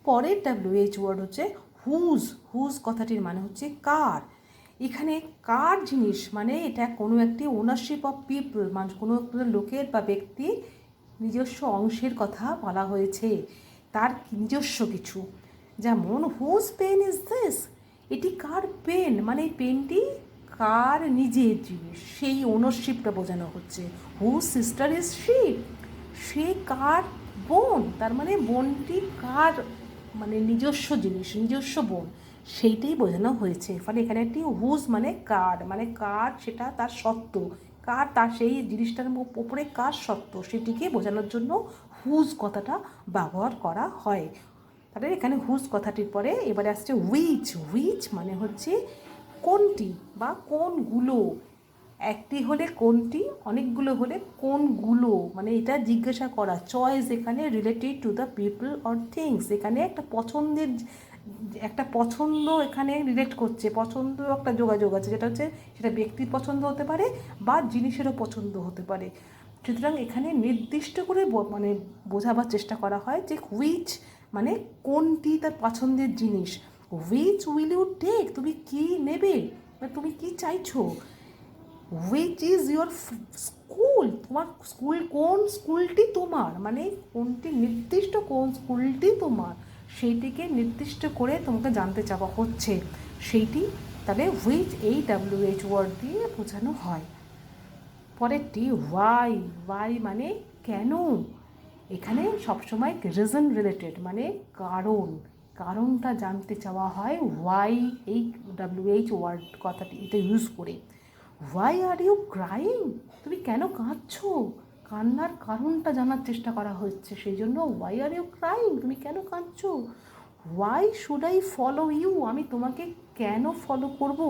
পরের WH ওয়ার্ড হচ্ছে হুজ। হুজ কথাটির মানে হচ্ছে কার। এখানে কার জিনিস মানে এটা কোনো একটি ওনারশিপ অফ পিপল, মানে কোনো একটা লোকের বা ব্যক্তির নিজস্ব অংশের কথা বলা হয়েছে, তার নিজস্ব কিছু। যেমন হুজ পেন ইজ দিস, এটি কার পেন, মানে এই পেনটি কার নিজের জিনিস, সেই ওনারশিপটা বোঝানো হচ্ছে। হুজ সিস্টার ইজ শি, সে কার বোন, তার মানে বোনটি কার, মানে নিজস্ব জিনিস, নিজস্ব বোন, সেইটাই বোঝানো হয়েছে। ফলে এখানে একটি হুজ মানে কার, মানে কার সেটা তার সত্ত্ব, কার তার সেই জিনিসটার ওপরে কার সত্ত্ব সেটিকে বোঝানোর জন্য হুজ কথাটা ব্যবহার করা হয়। তাহলে এখানে হুজ কথাটির পরে এবারে আসছে হুইচ। হুইচ মানে হচ্ছে কোনটি বা কোনগুলো। একটি হলে কোনটি, অনেকগুলো হলে কোনগুলো, মানে এটা জিজ্ঞাসা করা। চয়েস এখানে related to the people or things, এখানে একটা পছন্দ এখানে রিলেট করছে, পছন্দ একটা যোগাযোগ আছে, যেটা হচ্ছে সেটা ব্যক্তির পছন্দ হতে পারে বা জিনিসেরও পছন্দ হতে পারে। সুতরাং এখানে নির্দিষ্ট করে মানে বোঝাবার চেষ্টা করা হয় যে হুইচ মানে কোনটি তার পছন্দের জিনিস। হুইচ উইল ইউ টেক, তুমি কি নেবে, তুমি কি চাইছো। হুইচ ইজ ইয়োর স্কুল, তোমার স্কুল কোন স্কুলটি তোমার, মানে কোনটি নির্দিষ্ট কোন স্কুলটি তোমার সেইটিকে নির্দিষ্ট করে তোমাকে জানতে চাওয়া হচ্ছে, সেইটি তাহলে হুইচ এই WH ওয়ার্ড দিয়ে বোঝানো হয়। পরেরটি ওয়াই, ওয়াই মানে কেন, এখানে সবসময় রিজন রিলেটেড মানে কারণ, কারণটা জানতে চাওয়া হয় ওয়াই এই WH ওয়ার্ড কথাটি এটা ইউজ করে। হোয়াই আর ইউ ক্রাইং, তুমি কেন কাঁদছো, কান্নার কারণটা জানার চেষ্টা করা হচ্ছে, সেই জন্য হোয়াই আর ইউ ক্রাইং, তুমি কেন কাঁদছো। Why should I follow you, আমি তোমাকে কেন ফলো করব,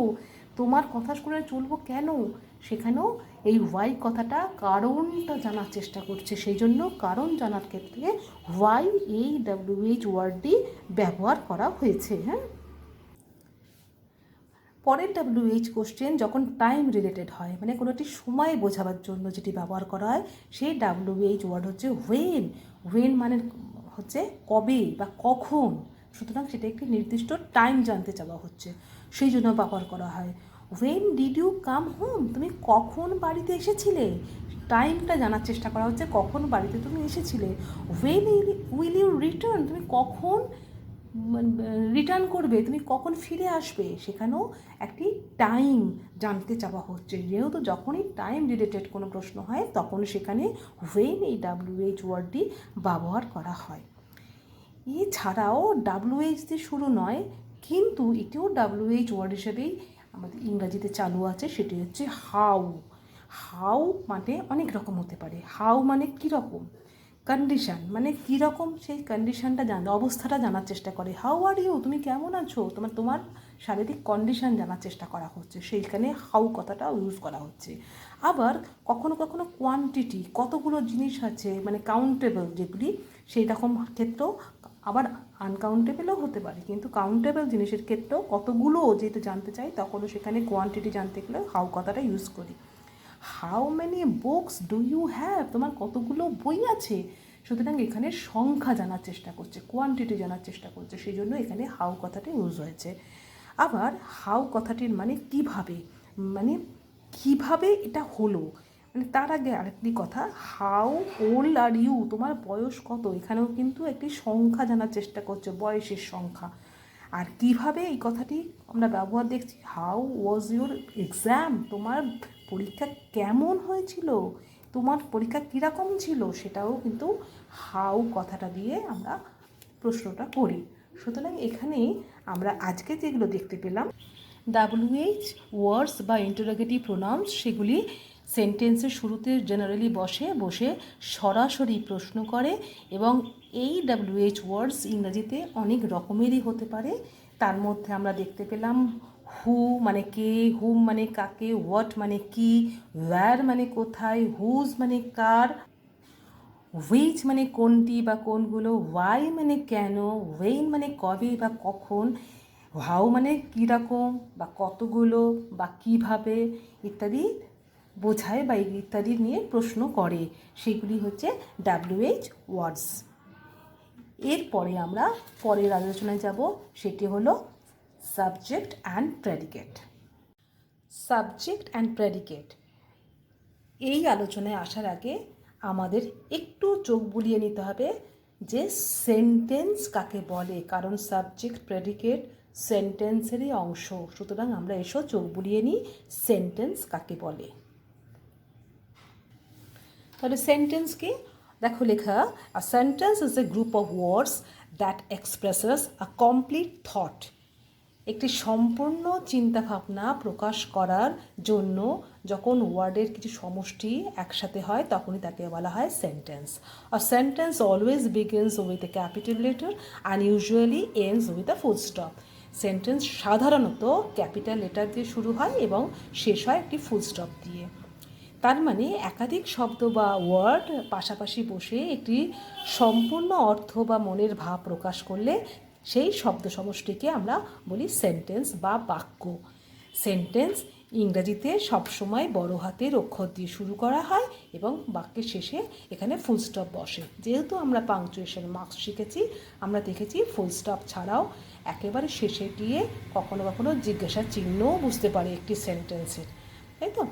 তোমার কথা শুনে চলবো কেন, সেখানেও এই হোয়াই কথাটা কারণটা জানার চেষ্টা করছে, সেই জন্য কারণ জানার ক্ষেত্রে হোয়াই এই WH ওয়ার্ডটি ব্যবহার করা হয়েছে। হ্যাঁ, পরের WH কোশ্চেন যখন টাইম রিলেটেড হয়, মানে কোনো একটি সময় বোঝাবার জন্য যেটি ব্যবহার করা হয়, সেই WH ওয়ার্ড হচ্ছে হোয়েন। হোয়েন মানে হচ্ছে কবে বা কখন, সুতরাং সেটা একটি নির্দিষ্ট টাইম জানতে চাওয়া হচ্ছে, সেই জন্য ব্যবহার করা হয়। When did you come home, তুমি কখন বাড়িতে এসেছিলে, টাইমটা জানার চেষ্টা করা হচ্ছে কখন বাড়িতে তুমি এসেছিলে। হোয়েন উইল ইউ রিটার্ন, তুমি কখন রিটার্ন করবে, তুমি কখন ফিরে আসবে, সেখানেও একটি টাইম জানতে চাওয়া হচ্ছে, যেহেতু যখনই টাইম রিলেটেড কোনো প্রশ্ন হয় তখন সেখানে হোয়েন এই WH ওয়ার্ডটি ব্যবহার করা হয়। এছাড়াও WH দিয়ে শুরু নয়, কিন্তু এটিও WH ওয়ার্ড হিসেবেই আমাদের ইংরাজিতে চালু আছে, সেটি হচ্ছে হাউ। হাউ মানে অনেক রকম হতে পারে, হাউ মানে কীরকম, কন্ডিশান মানে কীরকম সেই কন্ডিশানটা অবস্থাটা জানার চেষ্টা করে। হাউ আর ইউ, তুমি কেমন আছো, তোমার শারীরিক কন্ডিশান জানার চেষ্টা করা হচ্ছে, সেইখানে হাউ কথাটা ইউজ করা হচ্ছে। আবার কখনো কখনো কোয়ান্টিটি, কতগুলো জিনিস আছে মানে কাউন্টেবল যেগুলি, সেই রকম ক্ষেত্রেও, আবার আনকাউন্টেবলও হতে পারে, কিন্তু কাউন্টেবল জিনিসের ক্ষেত্রেও কতগুলো যেহেতু জানতে চাই তখনও সেখানে কোয়ান্টিটি জানতে গেলে হাউ কথাটা ইউজ করি। How many books do you have, তোমার কতগুলো বই আছে, সুতরাং এখানে সংখ্যা জানার চেষ্টা করছে, কোয়ান্টিটি জানার চেষ্টা করছে, সেই জন্য এখানে হাউ কথাটা ইউজ হয়েছে। আবার হাউ কথাটির মানে কিভাবে, মানে কিভাবে এটা হলো, মানে তার আগে আরেকটি কথা, হাউ ওল্ড আর ইউ, তোমার বয়স কত, এখানেও কিন্তু একটি সংখ্যা জানার চেষ্টা করছে, বয়সের সংখ্যা। আর কিভাবে এই কথাটি আমরা ব্যবহার দেখছি, হাউ ওয়াজ ইউর এক্সাম, তোমার পরীক্ষা কেমন হয়েছিল, তোমার পরীক্ষা কীরকম ছিল, সেটাও কিন্তু হাউ কথাটা দিয়ে আমরা প্রশ্নটা করি। সুতরাং এখানেই আমরা আজকে যেগুলো দেখতে পেলাম WH ওয়ার্ডস বা ইন্টারোগেটিভ প্রোনাউন্স, সেগুলি সেন্টেন্সের শুরুতে জেনারেলি বসে সরাসরি প্রশ্ন করে, এবং এই WH ওয়ার্ডস ইংরাজিতে অনেক রকমেরই হতে পারে। তার মধ্যে আমরা দেখতে পেলাম হু মানে কে, হুম মানে কাকে, হোয়াট মানে কি, ওয়্যার মানে কোথায়, হুজ মানে কার, হুইচ মানে কোনটি বা কোনগুলো, ওয়াই মানে কেন, ওয়েন মানে কবে বা কখন, হাউ মানে কীরকম বা কতগুলো বা কীভাবে ইত্যাদি বোঝায় বা ইত্যাদি নিয়ে প্রশ্ন করে, সেগুলি হচ্ছে WH ওয়ার্ডস। এরপরে আমরা পরের আলোচনায় যাব, সেটি হলো subject and predicate. Subject and predicate এই আলোচনায় আসার আগে আমাদের একটু চোখ বুলিয়ে নিতে হবে যে সেন্টেন্স কাকে বলে, কারণ সাবজেক্ট প্রেডিকেট সেন্টেন্সেরই অংশ, সুতরাং আমরা এসব চোখ বুলিয়ে নিই সেন্টেন্স কাকে বলে। তাহলে সেন্টেন্স কি, দেখো লেখা, a sentence is a group of words that expresses a complete thought, একটি সম্পূর্ণ চিন্তাভাবনা প্রকাশ করার জন্য যখন ওয়ার্ডের কিছু সমষ্টি একসাথে হয় তখনই তাকে বলা হয় sentence. A sentence always begins with a capital letter and usually ends with a full stop. Sentence সাধারণত ক্যাপিটাল লেটার দিয়ে শুরু হয় এবং শেষ হয় একটি ফুল স্টপ দিয়ে। তার মানে একাধিক শব্দ বা ওয়ার্ড পাশাপাশি বসে একটি সম্পূর্ণ অর্থ বা মনের ভাব প্রকাশ করলে সেই শব্দ সমষ্টিকে আমরা বলি সেন্টেন্স বা বাক্য। সেন্টেন্স ইংরাজিতে সবসময় বড় হাতের অক্ষর দিয়ে শুরু করা হয় এবং বাক্যের শেষে এখানে ফুল স্টপ বসে। যেহেতু আমরা পাংচুয়েশন মার্কস শিখেছি, আমরা দেখেছি ফুল স্টপ ছাড়াও একেবারে শেষে গিয়ে কখনো কখনো জিজ্ঞাসা চিহ্নও বুঝতে পারে একটি সেন্টেন্সের, তাই তো।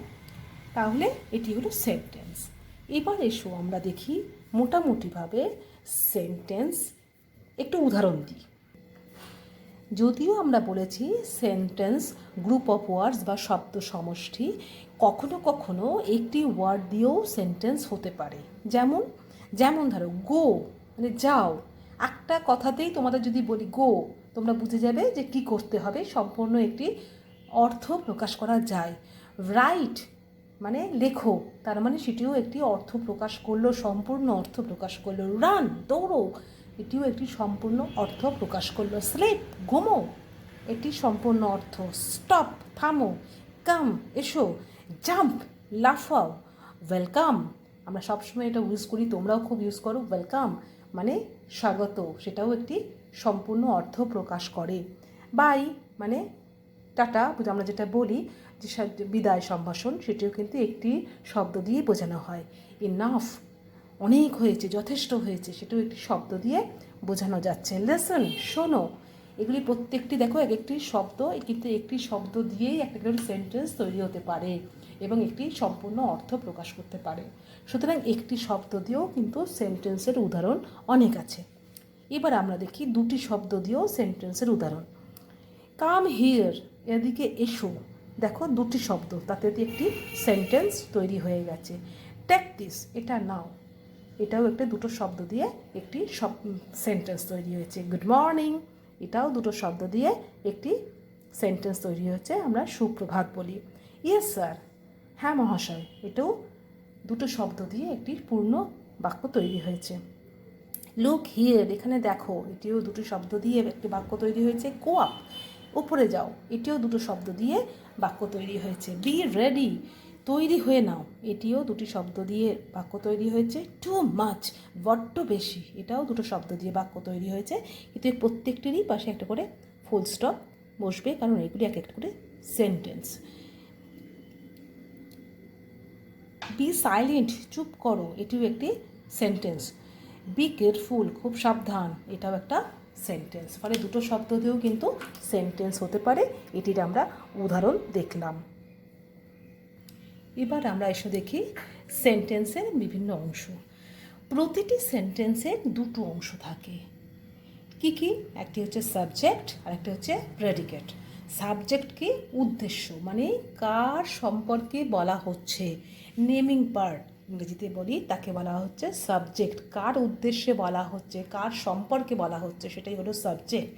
তাহলে এটি হলো সেন্টেন্স। এবার এসো আমরা দেখি মোটামুটিভাবে সেন্টেন্স একটু উদাহরণ দিই। যদিও আমরা বলেছি সেন্টেন্স গ্রুপ অফ ওয়ার্ডস বা শব্দ সমষ্টি, কখনো কখনো একটি ওয়ার্ড দিয়েও সেন্টেন্স হতে পারে। যেমন যেমন ধরো গো মানে যাও, একটা কথাতেই তোমাদের যদি বলি গো, তোমরা বুঝে যাবে যে কি করতে হবে, সম্পূর্ণ একটি অর্থ প্রকাশ করা যায়। রাইট মানে লেখো, তার মানে সেটিও একটি অর্থ প্রকাশ করলো, সম্পূর্ণ অর্থ প্রকাশ করলো। রান দৌড়ো, এটিও একটি সম্পূর্ণ অর্থ প্রকাশ করলো। স্লিপ ঘুমো, এটি সম্পূর্ণ অর্থ। স্টপ থামো, কাম এসো, জাম্প লাফাও, ওয়েলকাম আমরা সবসময় এটা ইউজ করি, তোমরাও খুব ইউজ করো। ওয়েলকাম মানে স্বাগত, সেটাও একটি সম্পূর্ণ অর্থ প্রকাশ করে। বাই মানে টাটা, আমরা যেটা বলি যে বিদায় সম্ভাষণ, সেটিও কিন্তু একটি শব্দ দিয়ে বোঝানো হয়। ইনাফ অনেক হয়েছে, যথেষ্ট হয়েছে, সেটাও একটি শব্দ দিয়ে বোঝানো যাচ্ছে। লেসন শোনো, এগুলি প্রত্যেকটি দেখো এক একটি শব্দ, কিন্তু একটি শব্দ দিয়েই একটা করে সেন্টেন্স তৈরি হতে পারে এবং একটি সম্পূর্ণ অর্থ প্রকাশ করতে পারে। সুতরাং একটি শব্দ দিয়েও কিন্তু সেন্টেন্সের উদাহরণ অনেক আছে। এবার আমরা দেখি দুটি শব্দ দিয়েও সেন্টেন্সের উদাহরণ। কাম হিয়ার এদিকে এসো, দেখো দুটি শব্দ, তাতে একটি সেন্টেন্স তৈরি হয়ে গেছে। টেক দিস এটা নাও, এটাও একটা দুটো শব্দ দিয়ে একটি সেন্টেন্স তৈরি হয়েছে। গুড মর্নিং এটাও দুটো শব্দ দিয়ে একটি সেন্টেন্স তৈরি হয়েছে, আমরা সুপ্রভাত বলি। ইয়েস স্যার হ্যাঁ মহাশয়, এটাও দুটো শব্দ দিয়ে একটি পূর্ণ বাক্য তৈরি হয়েছে। লুক হিয়ার এখানে দেখো, এটিও দুটো শব্দ দিয়ে একটি বাক্য তৈরি হয়েছে। গো আপ উপরে যাও, এটিও দুটো শব্দ দিয়ে বাক্য তৈরি হয়েছে। বি রেডি তৈরি হয়ে নাও, এটিও দুটি শব্দ দিয়ে বাক্য তৈরি হয়েছে। টু মাচ বড্ড বেশি, এটাও দুটো শব্দ দিয়ে বাক্য তৈরি হয়েছে, কিন্তু এর প্রত্যেকটিরই পাশে একটা করে ফুল স্টপ বসবে, কারণ এগুলি এক একটা করে সেন্টেন্স। বি সাইলেন্ট চুপ করো, এটিও একটি সেন্টেন্স। বি কেয়ারফুল খুব সাবধান, এটাও একটা সেন্টেন্স। ফলে দুটো শব্দ দিয়েও কিন্তু সেন্টেন্স হতে পারে, এটির আমরা উদাহরণ দেখলাম। এবার আমরা এসে দেখি সেন্টেন্সের বিভিন্ন অংশ। প্রতিটি সেন্টেন্সের দুটো অংশ থাকে। কি কি? একটি হচ্ছে সাবজেক্ট আর একটা হচ্ছে প্রেডিকেট। সাবজেক্ট কি? উদ্দেশ্য, মানে কার সম্পর্কে বলা হচ্ছে, নেমিং পার্ট ইংরেজিতে বলি, তাকে বলা হচ্ছে সাবজেক্ট। কার উদ্দেশ্যে বলা হচ্ছে, কার সম্পর্কে বলা হচ্ছে, সেটাই হলো সাবজেক্ট।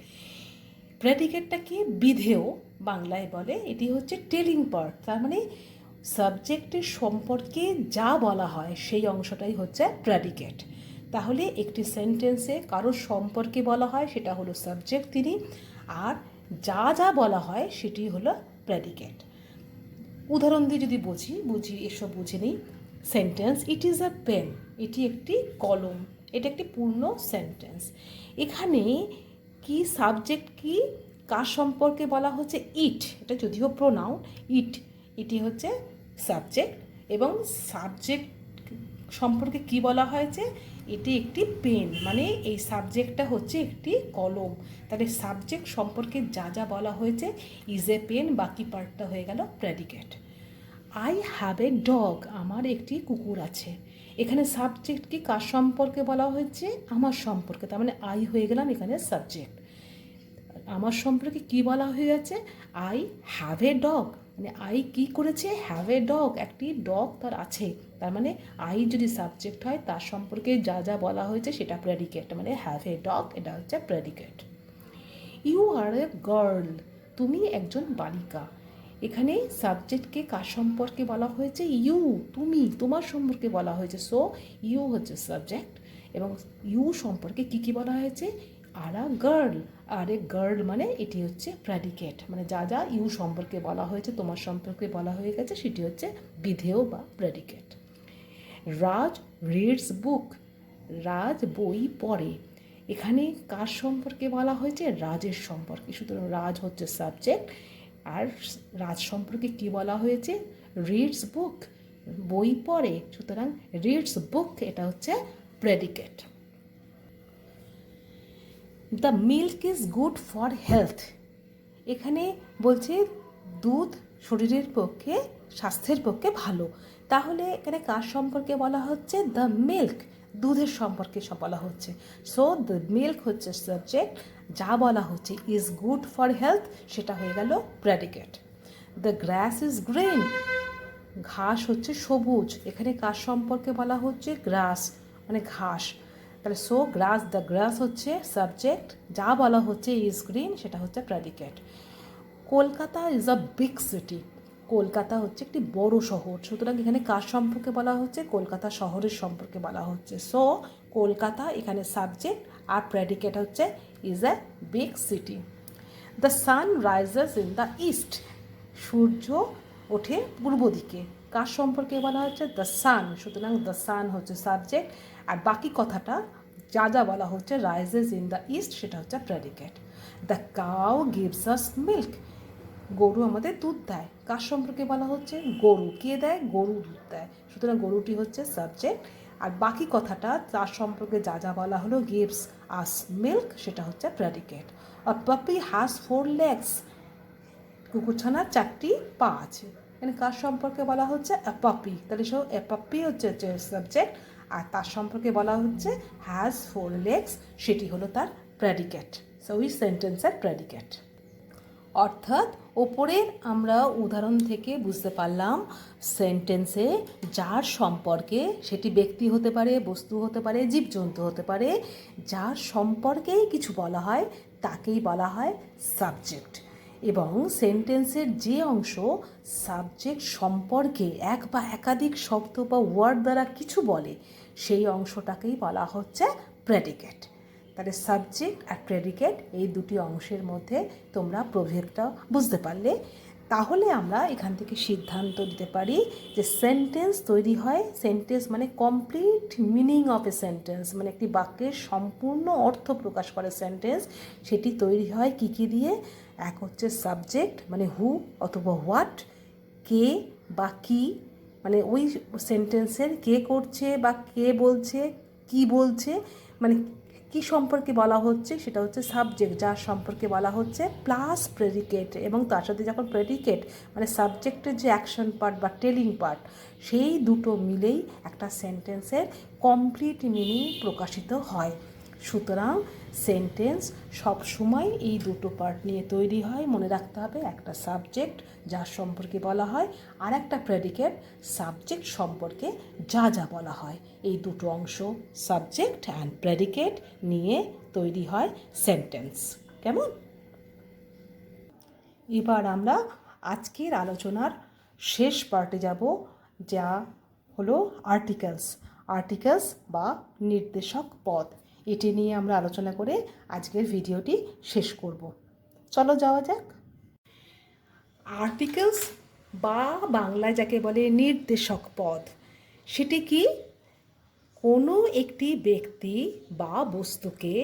প্রেডিকেটটা কি? বিধেয় বাংলায় বলে, এটি হচ্ছে টেলিং পার্ট, তার মানে সাবজেক্টের সম্পর্কে যা বলা হয় সেই অংশটাই হচ্ছে প্রেডিকেট। তাহলে একটি সেন্টেন্সে কারোর সম্পর্কে বলা হয় সেটা হলো সাবজেক্ট তিনি, আর যা যা বলা হয় সেটি হলো প্রেডিকেট। উদাহরণ দিয়ে যদি এসব বুঝে নিই। Sentence it is a pen, এটি একটি কলম, এটা একটি পূর্ণ সেন্টেন্স। এখানে কি সাবজেক্ট কি, কার সম্পর্কে বলা হচ্ছে? ইট, এটা যদিও প্রোনাউন, ইট এটি হচ্ছে সাবজেক্ট, এবং সাবজেক্ট সম্পর্কে কি বলা হয়েছে? এটি একটি পেন, মানে এই সাবজেক্টটা হচ্ছে একটি কলম। তাহলে সাবজেক্ট সম্পর্কে যা যা বলা হয়েছে ইজ এ পেন, বাকি পার্টটা হয়ে গেল predicate. I have a dog, আমার একটি কুকুর আছে। এখানে সাবজেক্ট কি, কার সম্পর্কে বলা হয়েছে? আমার সম্পর্কে, তার মানে আই হয়ে গেলাম এখানে সাবজেক্ট। আমার সম্পর্কে কি বলা হয়ে গেছে? আই হ্যাভ এ ডগ, মানে আই কি করেছে? হ্যাভ এ ডগ, একটি ডগ তার আছে, তার মানে আই যদি সাবজেক্ট হয় তার সম্পর্কে যা যা বলা হয়েছে সেটা প্রেডিকেট, মানে হ্যাভ এ ডগ এটা হচ্ছে predicate. You are a girl, তুমি একজন বালিকা। এখানে সাবজেক্টকে কার সম্পর্কে বলা হয়েছে? ইউ, তুমি, তোমার সম্পর্কে বলা হয়েছে, সো ইউ হচ্ছে সাবজেক্ট, এবং ইউ সম্পর্কে কী কী বলা হয়েছে? আর a girl, R a girl মানে এটি হচ্ছে প্রেডিকেট, মানে যা যা ইউ সম্পর্কে বলা হয়েছে, তোমার সম্পর্কে বলা হয়ে গেছে, সেটি হচ্ছে বিধেয় বা প্রেডিকেট। রাজ রিডস বুক, রাজ বই পড়ে। এখানে কার সম্পর্কে বলা হয়েছে? রাজের সম্পর্কে, সুতরাং রাজ হচ্ছে সাবজেক্ট, আর রাজ সম্পর্কে কি বলা হয়েছে? রিডস বুক, বই পড়ে, সুতরাং রিডস বুক এটা হচ্ছে predicate. The milk is good for health, এখানে বলছে দুধ শরীরের পক্ষে, স্বাস্থ্যের পক্ষে ভালো। তাহলে এখানে কার সম্পর্কে বলা হচ্ছে? দ্য মিল্ক, দুধের সম্পর্কে সব বলা হচ্ছে। সো দ্য মিল্ক হচ্ছে সাবজেক্ট, যা বলা হচ্ছে ইজ গুড ফর হেলথ, সেটা হয়ে গেল predicate. The grass is green, ঘাস হচ্ছে সবুজ, এখানে কার সম্পর্কে বলা হচ্ছে? গ্রাস, মানে ঘাস। তাহলে সো গ্রাস, দ্য গ্রাস হচ্ছে সাবজেক্ট, যা বলা হচ্ছে ইজ গ্রিন, সেটা হচ্ছে predicate. Kolkata is a big city, Kolkata হচ্ছে একটি বড় শহর, সুতরাং এখানে কার সম্পর্কে বলা হচ্ছে? কলকাতা শহরের সম্পর্কে বলা হচ্ছে। সো কলকাতা এখানে সাবজেক্ট, আর প্রেডিকেট হচ্ছে is a big city. The sun rises in the east, সূর্য ওঠে পূর্ব দিকে, কার সম্পর্কে বলা হচ্ছে? দ্য সান, সুতরাং দ্য সান হচ্ছে সাবজেক্ট, আর বাকি কথাটা যা যা বলা হচ্ছে রাইজেস ইন দ্য ইস্ট, সেটা হচ্ছে predicate. The cow gives us milk, গরু আমাদের দুধ দেয়, কার সম্পর্কে বলা হচ্ছে? গরু। কে দেয়? গরু দুধ দেয়, সুতরাং গরুটি হচ্ছে সাবজেক্ট, আর বাকি কথাটা তার সম্পর্কে যা যা বলা হলো গিভস আস মিল্ক, সেটা হচ্ছে প্রেডিকেট। আ পাপি হ্যাজ 4 legs, কুকুরছানার 4টি পা আছে, এখানে কার সম্পর্কে বলা হচ্ছে? আ পাপি, তাহলে সো এ পাপি হচ্ছে সাবজেক্ট, আর তার সম্পর্কে বলা হচ্ছে হ্যাজ 4 legs, সেটি হলো তার প্রেডিকেট। সো ওই সেন্টেন্সের প্রেডিকেট। অর্থাৎ ওপরের আমরা উদাহরণ থেকে বুঝতে পারলাম সেন্টেন্সে যার সম্পর্কে, সেটি ব্যক্তি হতে পারে, বস্তু হতে পারে, জীবজন্তু হতে পারে, যার সম্পর্কেই কিছু বলা হয় তাকেই বলা হয় সাবজেক্ট। এবং সেন্টেন্সের যে অংশ সাবজেক্ট সম্পর্কে এক বা একাধিক শব্দ বা ওয়ার্ড দ্বারা কিছু বলে, সেই অংশটাকেই বলা হচ্ছে প্রেডিকেট। তাহলে সাবজেক্ট আর প্রেডিকেট এই দুটি অংশের মধ্যে তোমরা প্রভেদটা বুঝতে পারলে। তাহলে আমরা এখান থেকে সিদ্ধান্ত নিতে পারি যে সেন্টেন্স তৈরি হয়, সেন্টেন্স মানে complete meaning of a sentence, মানে একটি বাক্যের সম্পূর্ণ অর্থ প্রকাশ করে সেন্টেন্স, সেটি তৈরি হয় কী কী দিয়ে? এক হচ্ছে সাবজেক্ট মানে হু অথবা হোয়াট, কে বা কি, মানে ওই সেন্টেন্সের কে করছে বা কে বলছে, কি বলছে, মানে কী সম্পর্কে বলা হচ্ছে সেটা হচ্ছে সাবজেক্ট, যার সম্পর্কে বলা হচ্ছে, প্লাস প্রেডিকেট, এবং তার সাথে যখন প্রেডিকেট মানে সাবজেক্টের যে অ্যাকশন পার্ট বা টেলিং পার্ট, সেই দুটো মিলেই একটা সেন্টেন্সের কমপ্লিট মিনিং প্রকাশিত হয়। সুতরাং সেন্টেন্স সবসময় এই দুটো পার্ট নিয়ে তৈরি হয়, মনে রাখতে হবে। একটা সাবজেক্ট যার সম্পর্কে বলা হয়, আর একটা প্রেডিকেট সাবজেক্ট সম্পর্কে যা যা বলা হয়। এই দুটো অংশ সাবজেক্ট অ্যান্ড প্রেডিকেট নিয়ে তৈরি হয় সেন্টেন্স। কেমন? এবার আমরা আজকের আলোচনার শেষ পার্টে যাব, যা হলো আর্টিকেলস। আর্টিকেলস বা নির্দেশক পদ, এটি নিয়ে আমরা আলোচনা করে আজকের ভিডিওটি শেষ করব। চলো যাওয়া যাক। আর্টিকেলস বা বাংলায় যাকে বলে নির্দেশক পদ, সেটি কি? কোনো একটি ব্যক্তি বা বস্তুকে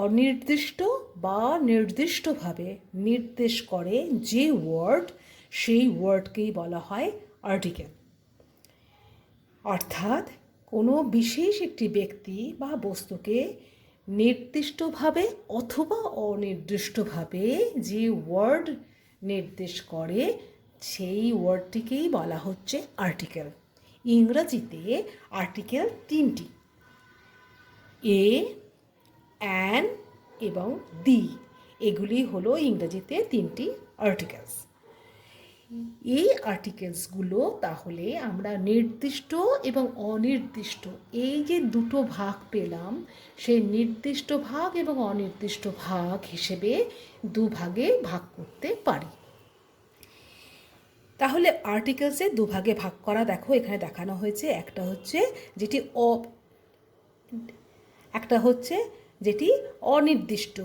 অনির্দিষ্ট বা নির্দিষ্টভাবে নির্দেশ করে যে ওয়ার্ড, সেই ওয়ার্ডকেই বলা হয় আর্টিকেল। অর্থাৎ কোনো বিশেষ একটি ব্যক্তি বা বস্তুকে নির্দিষ্টভাবে অথবা অনির্দিষ্টভাবে যে ওয়ার্ড নির্দেশ করে, সেই ওয়ার্ডটিকেই বলা হচ্ছে আর্টিকেল। ইংরেজিতে আর্টিকেল 3টি, এ, অ্যান এবং দি, এগুলি হলো ইংরেজিতে 3টি আর্টিকেলস। এই আর্টিকেলসগুলো তাহলে আমরা নির্দিষ্ট এবং অনির্দিষ্ট, এই যে দুটো ভাগ পেলাম, সেই নির্দিষ্ট ভাগ এবং অনির্দিষ্ট ভাগ হিসেবে দুভাগে ভাগ করতে পারি। তাহলে আর্টিকেলসে দুভাগে ভাগ করা দেখো এখানে দেখানো হয়েছে। একটা হচ্ছে যেটি অনির্দিষ্ট,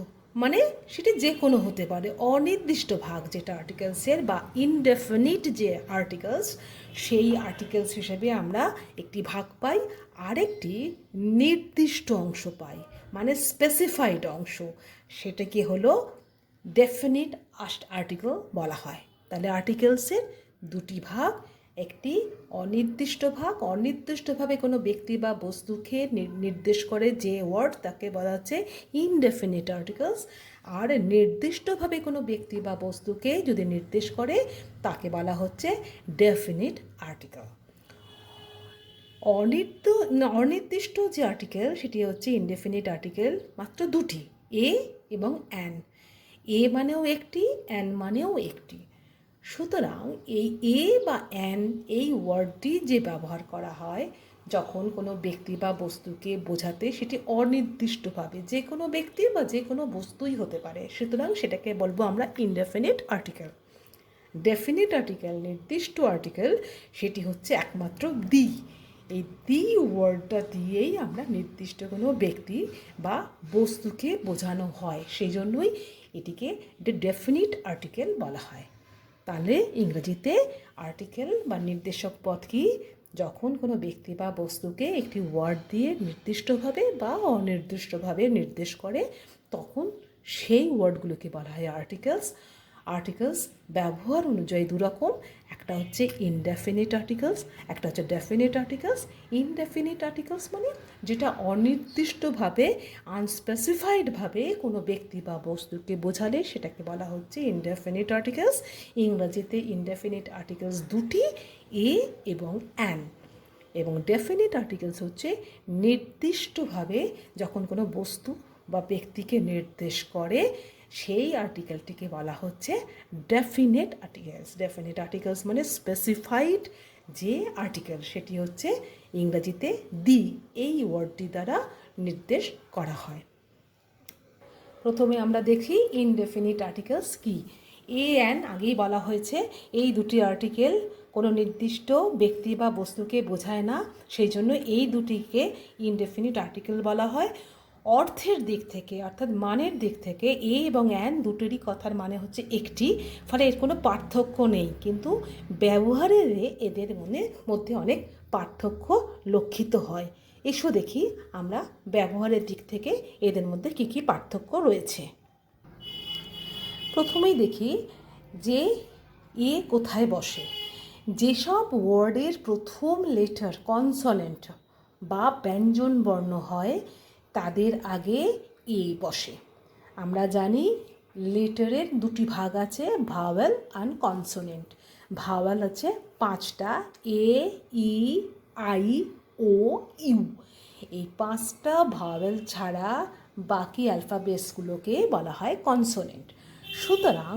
মানে সেটি যে কোনো হতে পারে। অনির্দিষ্ট ভাগ যেটা আর্টিকেলসের বা ইনডেফিনিট যে আর্টিকেলস, সেই আর্টিকেলস হিসেবে আমরা একটি ভাগ পাই, আরেকটি নির্দিষ্ট অংশ পাই, মানে স্পেসিফাইড অংশ, সেটা কি হলো ডেফিনিট আর্টিকেল বলা হয়। তাহলে আর্টিকেলসের দুটি ভাগ, একটি অনির্দিষ্ট ভাগ, অনির্দিষ্টভাবে কোনো ব্যক্তি বা বস্তুকে নির্দেশ করে যে ওয়ার্ড, তাকে বলা হচ্ছে ইনডেফিনিট আর্টিকেলস, আর নির্দিষ্টভাবে কোনো ব্যক্তি বা বস্তুকে যদি নির্দেশ করে তাকে বলা হচ্ছে ডেফিনিট আর্টিকেল। অনির্দিষ্ট যে আর্টিকেল সেটি হচ্ছে ইনডেফিনিট আর্টিকেল, মাত্র দুটি, এ এবং অ্যান। এ মানেও একটি, অ্যান মানেও একটি। সুতরাং এই এ বা অ্যান এই ওয়ার্ডটি যে ব্যবহার করা হয় যখন কোনো ব্যক্তি বা বস্তুকে বোঝাতে, সেটি অনির্দিষ্টভাবে যে কোনো ব্যক্তি বা যে কোনো বস্তুই হতে পারে, সুতরাং সেটাকে বলবো আমরা ইনডেফিনিট আর্টিকেল। ডেফিনিট আর্টিকেল, নির্দিষ্ট আর্টিকেল, সেটি হচ্ছে একমাত্র দি। এই দি ওয়ার্ডটা দিয়েই আমরা নির্দিষ্ট কোনো ব্যক্তি বা বস্তুকে বোঝানো হয়, সেই জন্যই এটিকে ডেফিনিট আর্টিকেল বলা হয়। তাহলে ইংরেজিতে আর্টিকেল বা নির্দেশক পদ কি? যখন কোনো ব্যক্তি বা বস্তুকে একটি ওয়ার্ড দিয়ে নির্দিষ্টভাবে বা অনির্দিষ্টভাবে নির্দেশ করে তখন সেই ওয়ার্ডগুলোকে বলা হয় আর্টিকেলস। আর্টিকেলস ব্যবহার অনুযায়ী দুরকম, একটা হচ্ছে ইনডেফিনিট আর্টিকেলস, একটা হচ্ছে ডেফিনিট আর্টিকেলস। ইনডেফিনিট আর্টিকেলস মানে যেটা অনির্দিষ্টভাবে, আনস্পেসিফাইডভাবে কোনো ব্যক্তি বা বস্তুকে বোঝালে সেটাকে বলা হচ্ছে ইনডেফিনিট আর্টিকেলস। ইংরেজিতে ইনডেফিনিট আর্টিকেলস দুটি, এ এবং অ্যান। এবং ডেফিনিট আর্টিকেলস হচ্ছে নির্দিষ্টভাবে যখন কোনো বস্তু বা ব্যক্তিকে নির্দেশ করে সেই আর্টিকেলটিকে বলা হচ্ছে ডেফিনিট আর্টিকেলস। ডেফিনিট আর্টিকেলস মানে স্পেসিফাইড যে আর্টিকেল, সেটি হচ্ছে ইংরেজিতে দি এই ওয়ার্ডটি দ্বারা নির্দেশ করা হয়। প্রথমে আমরা দেখি ইনডেফিনিট আর্টিকেলস কি। এ অ্যান আগেই বলা হয়েছে, এই দুটি আর্টিকেল কোনো নির্দিষ্ট ব্যক্তি বা বস্তুকে বোঝায় না, সেই জন্য এই দুটিকে ইনডেফিনিট আর্টিকেল বলা হয়। অর্থের দিক থেকে অর্থাৎ মানের দিক থেকে এ এবং অ্যান দুটোরই কথার মানে হচ্ছে একটি, ফলে এর কোনো পার্থক্য নেই, কিন্তু ব্যবহারের এদের মধ্যে অনেক পার্থক্য লক্ষিত হয়। এসো দেখি আমরা ব্যবহারের দিক থেকে এদের মধ্যে কী কী পার্থক্য রয়েছে। প্রথমেই দেখি যে এ কোথায় বসে। যেসব ওয়ার্ডের প্রথম লেটার কনসনেন্ট বা ব্যঞ্জন বর্ণ হয় তাদের আগে এ বসে। আমরা জানি লেটারের দুটি ভাগ আছে, ভাওয়েল অ্যান্ড কনসোনেন্ট। ভাওয়েল আছে পাঁচটা, এ, ই, আই, ও, ইউ। এই পাঁচটা ভাওয়েল ছাড়া বাকি অ্যালফাবেটসগুলোকে বলা হয় কনসোনেন্ট। সুতরাং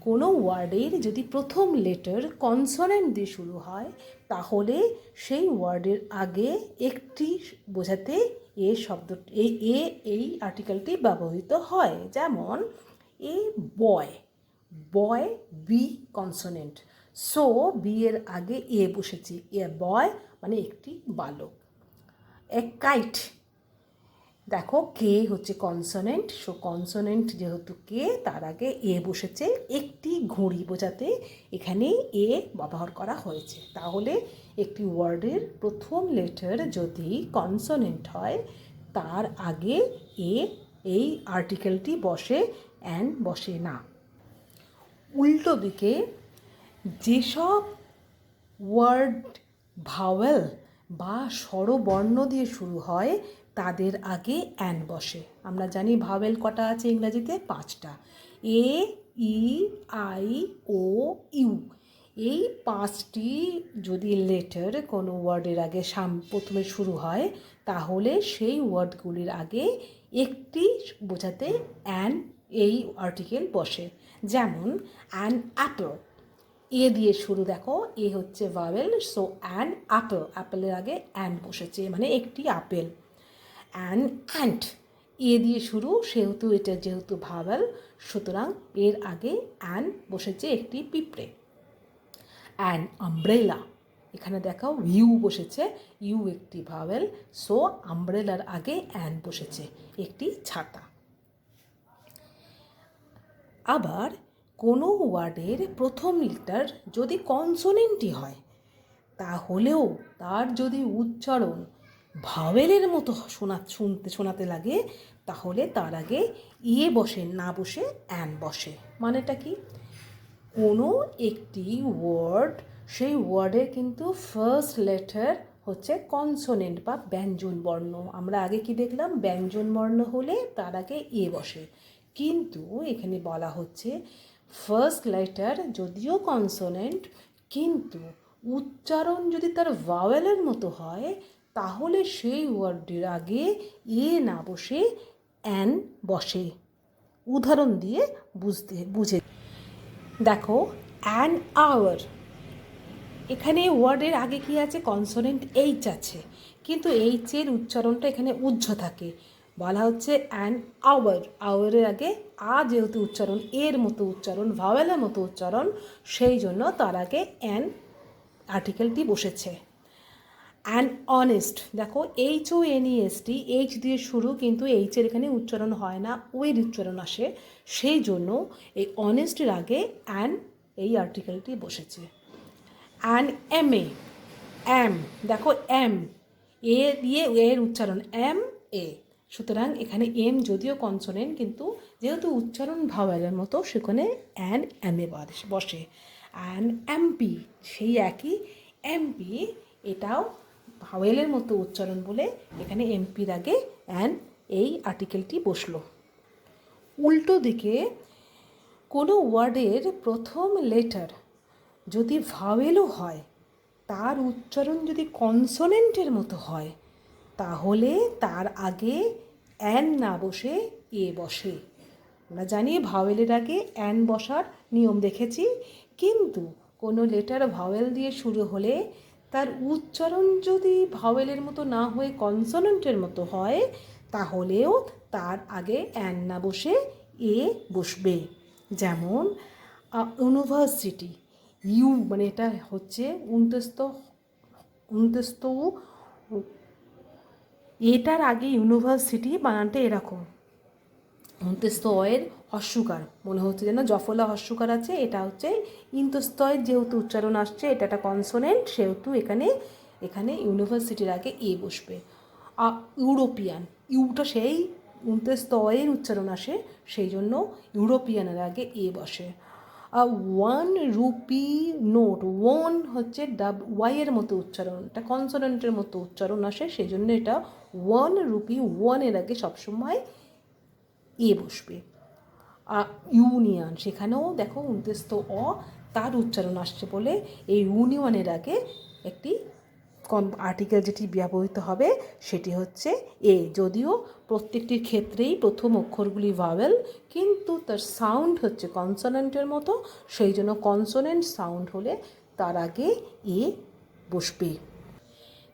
কোনো ওয়ার্ডের যদি প্রথম লেটার কনসোনেন্ট দিয়ে শুরু হয় তাহলে সেই ওয়ার্ডের আগে একটি বোঝাতে এ শব্দ এই আর্টিকেলটি ব্যবহৃত হয়। যেমন এ বয়, বয় বি কনসোনেন্ট, সো বি এর আগে এ বসেছে, এ বয় মানে একটি বালক। এ কাইট, দেখো কে হচ্ছে কনসোনেন্ট, সো কনসোনেন্ট যেহেতু কে তার আগে এ বসেছে, একটি ঘুড়ি বোঝাতে এখানে এ ব্যবহার করা হয়েছে। তাহলে একটি ওয়ার্ডের প্রথম লেটার যদি কনসোনেন্ট হয় তার আগে এ এই আর্টিকেলটি বসে, অ্যান বসে না। উল্টো দিকে যেসব ওয়ার্ড ভাওয়েল বা স্বরবর্ণ দিয়ে শুরু হয় তাদের আগে অ্যান বসে। আমরা জানি ভাওয়েল কটা আছে ইংরাজিতে? পাঁচটা, এ, ই, আই, ও, ইউ। এই পাঁচটি যদি লেটার কোনো ওয়ার্ডের আগে প্রথমে শুরু হয় তাহলে সেই ওয়ার্ডগুলির আগে একটি বোঝাতে অ্যান এই আর্টিকেল বসে। যেমন অ্যান অ্যাপল, এ দিয়ে শুরু, দেখো এ হচ্ছে ভাওয়েল, সো অ্যান অ্যাপল, অ্যাপেলের আগে অ্যান বসেছে মানে একটি আপেল। অ্যান অ্যান্ট, এ দিয়ে শুরু, সেহেতু এটা যেহেতু ভাওয়েল সুতরাং এর আগে অ্যান বসেছে একটি পিঁপড়ে। অ্যান আমব্রেলা, এখানে দেখাও ইউ বসেছে, ইউ একটি ভাওয়েল, সো আমব্রেলার আগে অ্যান বসেছে একটি ছাতা। আবার কোনো ওয়ার্ডের প্রথম লেটার যদি কনসোনেন্টই হয় তাহলেও তার যদি উচ্চারণ ভাওয়েলের মতো শোনাতে লাগে তাহলে তার আগে এ বসে না বসে অ্যান বসে। মানেটা কি? কোনো একটি ওয়ার্ড, সেই ওয়ার্ডের কিন্তু ফার্স্ট লেটার হচ্ছে কনসোনেন্ট বা ব্যঞ্জন বর্ণ। আমরা আগে কি দেখলাম? ব্যঞ্জন বর্ণ হলে তার আগে এ বসে, কিন্তু এখানে বলা হচ্ছে ফার্স্ট লেটার যদিও কনসোনেন্ট, কিন্তু উচ্চারণ যদি তার ভাওয়েলের মতো হয় তাহলে সেই ওয়ার্ডটির আগে এ না বসে অ্যান বসে। উদাহরণ দিয়ে বুঝে দেখো, অ্যান আওয়ার, এখানে ওয়ার্ডের আগে কি আছে? কনসোনেন্ট এইচ আছে, কিন্তু এইচের উচ্চারণটা এখানে উজ্জ্ব থাকে। বলা হচ্ছে অ্যান আওয়ার, আওয়ারের আগে যেহেতু উচ্চারণ এর মতো উচ্চারণ, ভাওয়েলের মতো উচ্চারণ, সেই জন্য তার আগে অ্যান আর্টিকেলটি বসেছে। অ্যান অনেস্ট, দেখো HONEST, এইচ দিয়ে শুরু, কিন্তু এইচের এখানে উচ্চারণ হয় না, ওয়ের উচ্চারণ আসে, সেই জন্য এই অনেস্টের আগে অ্যান এই আর্টিকেলটি বসেছে। অ্যান MA, অ্যাম, দেখো এম, এ দিয়ে এর উচ্চারণ এম এ, সুতরাং এখানে এম যদিও কনসোনেন্ট, কিন্তু যেহেতু উচ্চারণ ভাওয়েলের মতো সেখানে অ্যান MA বসে। অ্যান MP, সেই একই MP, এটাও ভাওয়েলের মতো উচ্চারণ বলে এখানে এমপির আগে অ্যান এই আর্টিকেলটি বসলো। উল্টো দিকে কোনো ওয়ার্ডের প্রথম লেটার যদি ভাওয়েলও হয়, তার উচ্চারণ যদি কনসোনেন্টের মতো হয়, তাহলে তার আগে অ্যান না বসে এ বসে। আমরা জানি ভাওয়েলের আগে অ্যান বসার নিয়ম দেখেছি, কিন্তু কোনো লেটার ভাওয়েল দিয়ে শুরু হলে তার উচ্চারণ যদি ভাওয়েলের মতো না হয়ে কনসোনেন্টের মতো হয়, তাহলেও তার আগে অ্যান না বসে এ বসবে। যেমন ইউনিভার্সিটি, ইউ মানে এটা হচ্ছে উনতস্ত, এটার আগে ইউনিভার্সিটি বানানটা এরকম, অন্ত্যস্তয়ের হস্যকার, মনে হচ্ছে যেন জফলা হস্যকার আছে, এটা হচ্ছে ইন্তস্তয়ের যেহেতু উচ্চারণ আসছে, এটা একটা কনসোনেন্ট, সেহেতু এখানে ইউনিভার্সিটির আগে এ বসবে। ইউরোপিয়ান, ইউটা সেই অন্ত্যস্তয়ের উচ্চারণ আসে, সেই জন্য ইউরোপিয়ানের আগে এ বসে। 1 রুপি নোট, ওয়ান হচ্ছে ওয়াইয়ের মতো উচ্চারণ, এটা কনসোনেন্টের মতো উচ্চারণ আসে, সেই জন্য এটা 1 রুপি, ওয়ানের আগে সবসময় এ বসবে। ইউনিয়ন, সেখানেও দেখো উনতেস্ত তার উচ্চারণ আসছে বলে এই ইউনিয়নের আগে একটি আর্টিকেল যেটি ব্যবহৃত হবে সেটি হচ্ছে এ। যদিও প্রত্যেকটির ক্ষেত্রেই প্রথম অক্ষরগুলি ভাওয়েল, কিন্তু তার সাউন্ড হচ্ছে কনসোনেন্টের মতো, সেই জন্য কনসোনেন্ট সাউন্ড হলে তার আগে এ বসবে।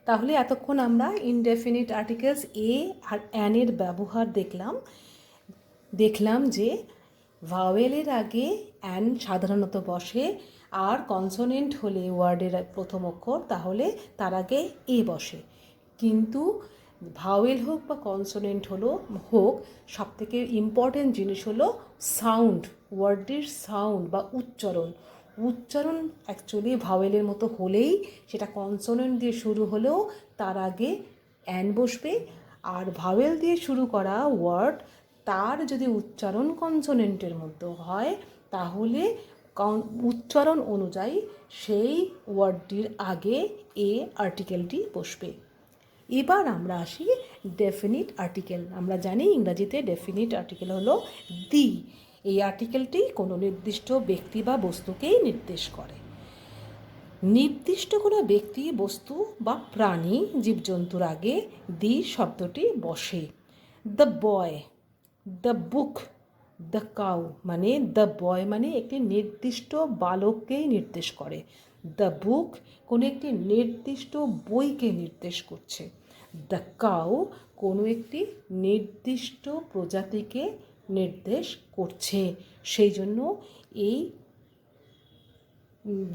তাহলে এতক্ষণ আমরা ইনডেফিনিট আর্টিকেলস এ আর অ্যানের ব্যবহার দেখলাম যে ভাওয়েলের আগে অ্যান সাধারণত বসে, আর কনসোনেন্ট হলে ওয়ার্ডের প্রথম অক্ষর তাহলে তার আগে এ বসে। কিন্তু ভাওয়েল হোক বা কনসোনেন্ট হোক, সবথেকে ইম্পর্টেন্ট জিনিস হলো সাউন্ড, ওয়ার্ডের সাউন্ড বা উচ্চারণ অ্যাকচুয়ালি ভাওয়েলের মতো হলেই, সেটা কনসোনেন্ট দিয়ে শুরু হলেও তার আগে অ্যান বসবে, আর ভাওয়েল দিয়ে শুরু করা ওয়ার্ড তার যদি উচ্চারণ কনসোনেন্টের মধ্যে হয় তাহলে উচ্চারণ অনুযায়ী সেই ওয়ার্ডটির আগে এ আর্টিকেলটি বসবে। এবার আমরা আসি ডেফিনিট আর্টিকেল। আমরা জানি ইংরাজিতে ডেফিনিট আর্টিকেল হলো দি। এই আর্টিকেলটি কোনো নির্দিষ্ট ব্যক্তি বা বস্তুকেই নির্দেশ করে। নির্দিষ্ট কোনো ব্যক্তি, বস্তু বা প্রাণী, জীবজন্তুর আগে দি শব্দটি বসে। The boy, the book, the cow, মানে দ্য বয় মানে একটি নির্দিষ্ট বালককেই নির্দেশ করে। দ্য বুক কোনো একটি নির্দিষ্ট বইকে নির্দেশ করছে। দ্য কাউ কোনো একটি নির্দিষ্ট প্রজাতিকে নির্দেশ করছে। সেই জন্য এই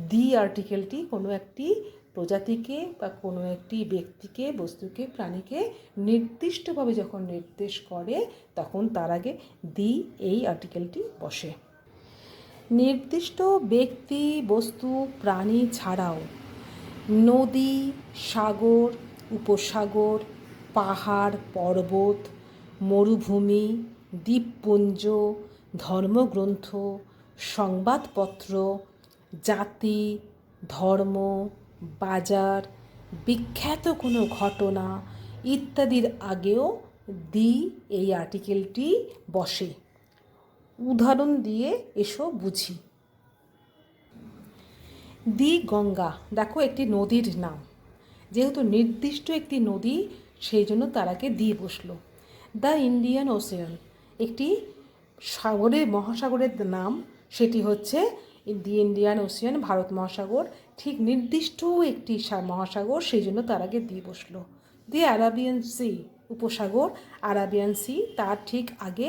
দি আর্টিকেলটি কোনো একটি প্রজাতিকে বা কোনো একটি ব্যক্তিকে, বস্তুকে, প্রাণীকে নির্দিষ্টভাবে যখন নির্দেশ করে তখন তার আগে দি এই আর্টিকেলটি বসে। নির্দিষ্ট ব্যক্তি, বস্তু, প্রাণী ছাড়াও নদী, সাগর, উপসাগর, পাহাড়, পর্বত, মরুভূমি, দ্বীপপুঞ্জ, ধর্মগ্রন্থ, সংবাদপত্র, জাতি, ধর্ম, বাজার, বিখ্যাত কোনো ঘটনা ইত্যাদির আগেও দি এই আর্টিকেলটি বসে। উদাহরণ দিয়ে এসো বুঝি। দি গঙ্গা, দেখো একটি নদীর নাম, যেহেতু নির্দিষ্ট একটি নদী সেই জন্য তার আগে দি বসলো। দ্য ইন্ডিয়ান ওশিয়ান, একটি মহাসাগরের নাম, সেটি হচ্ছে দি ইন্ডিয়ান ওশিয়ান, ভারত মহাসাগর, ঠিক নির্দিষ্ট একটি মহাসাগর সেই জন্য তার আগে দি বসলো। দি আরাবিয়ান সি, উপসাগর আরাবিয়ান সি, তার ঠিক আগে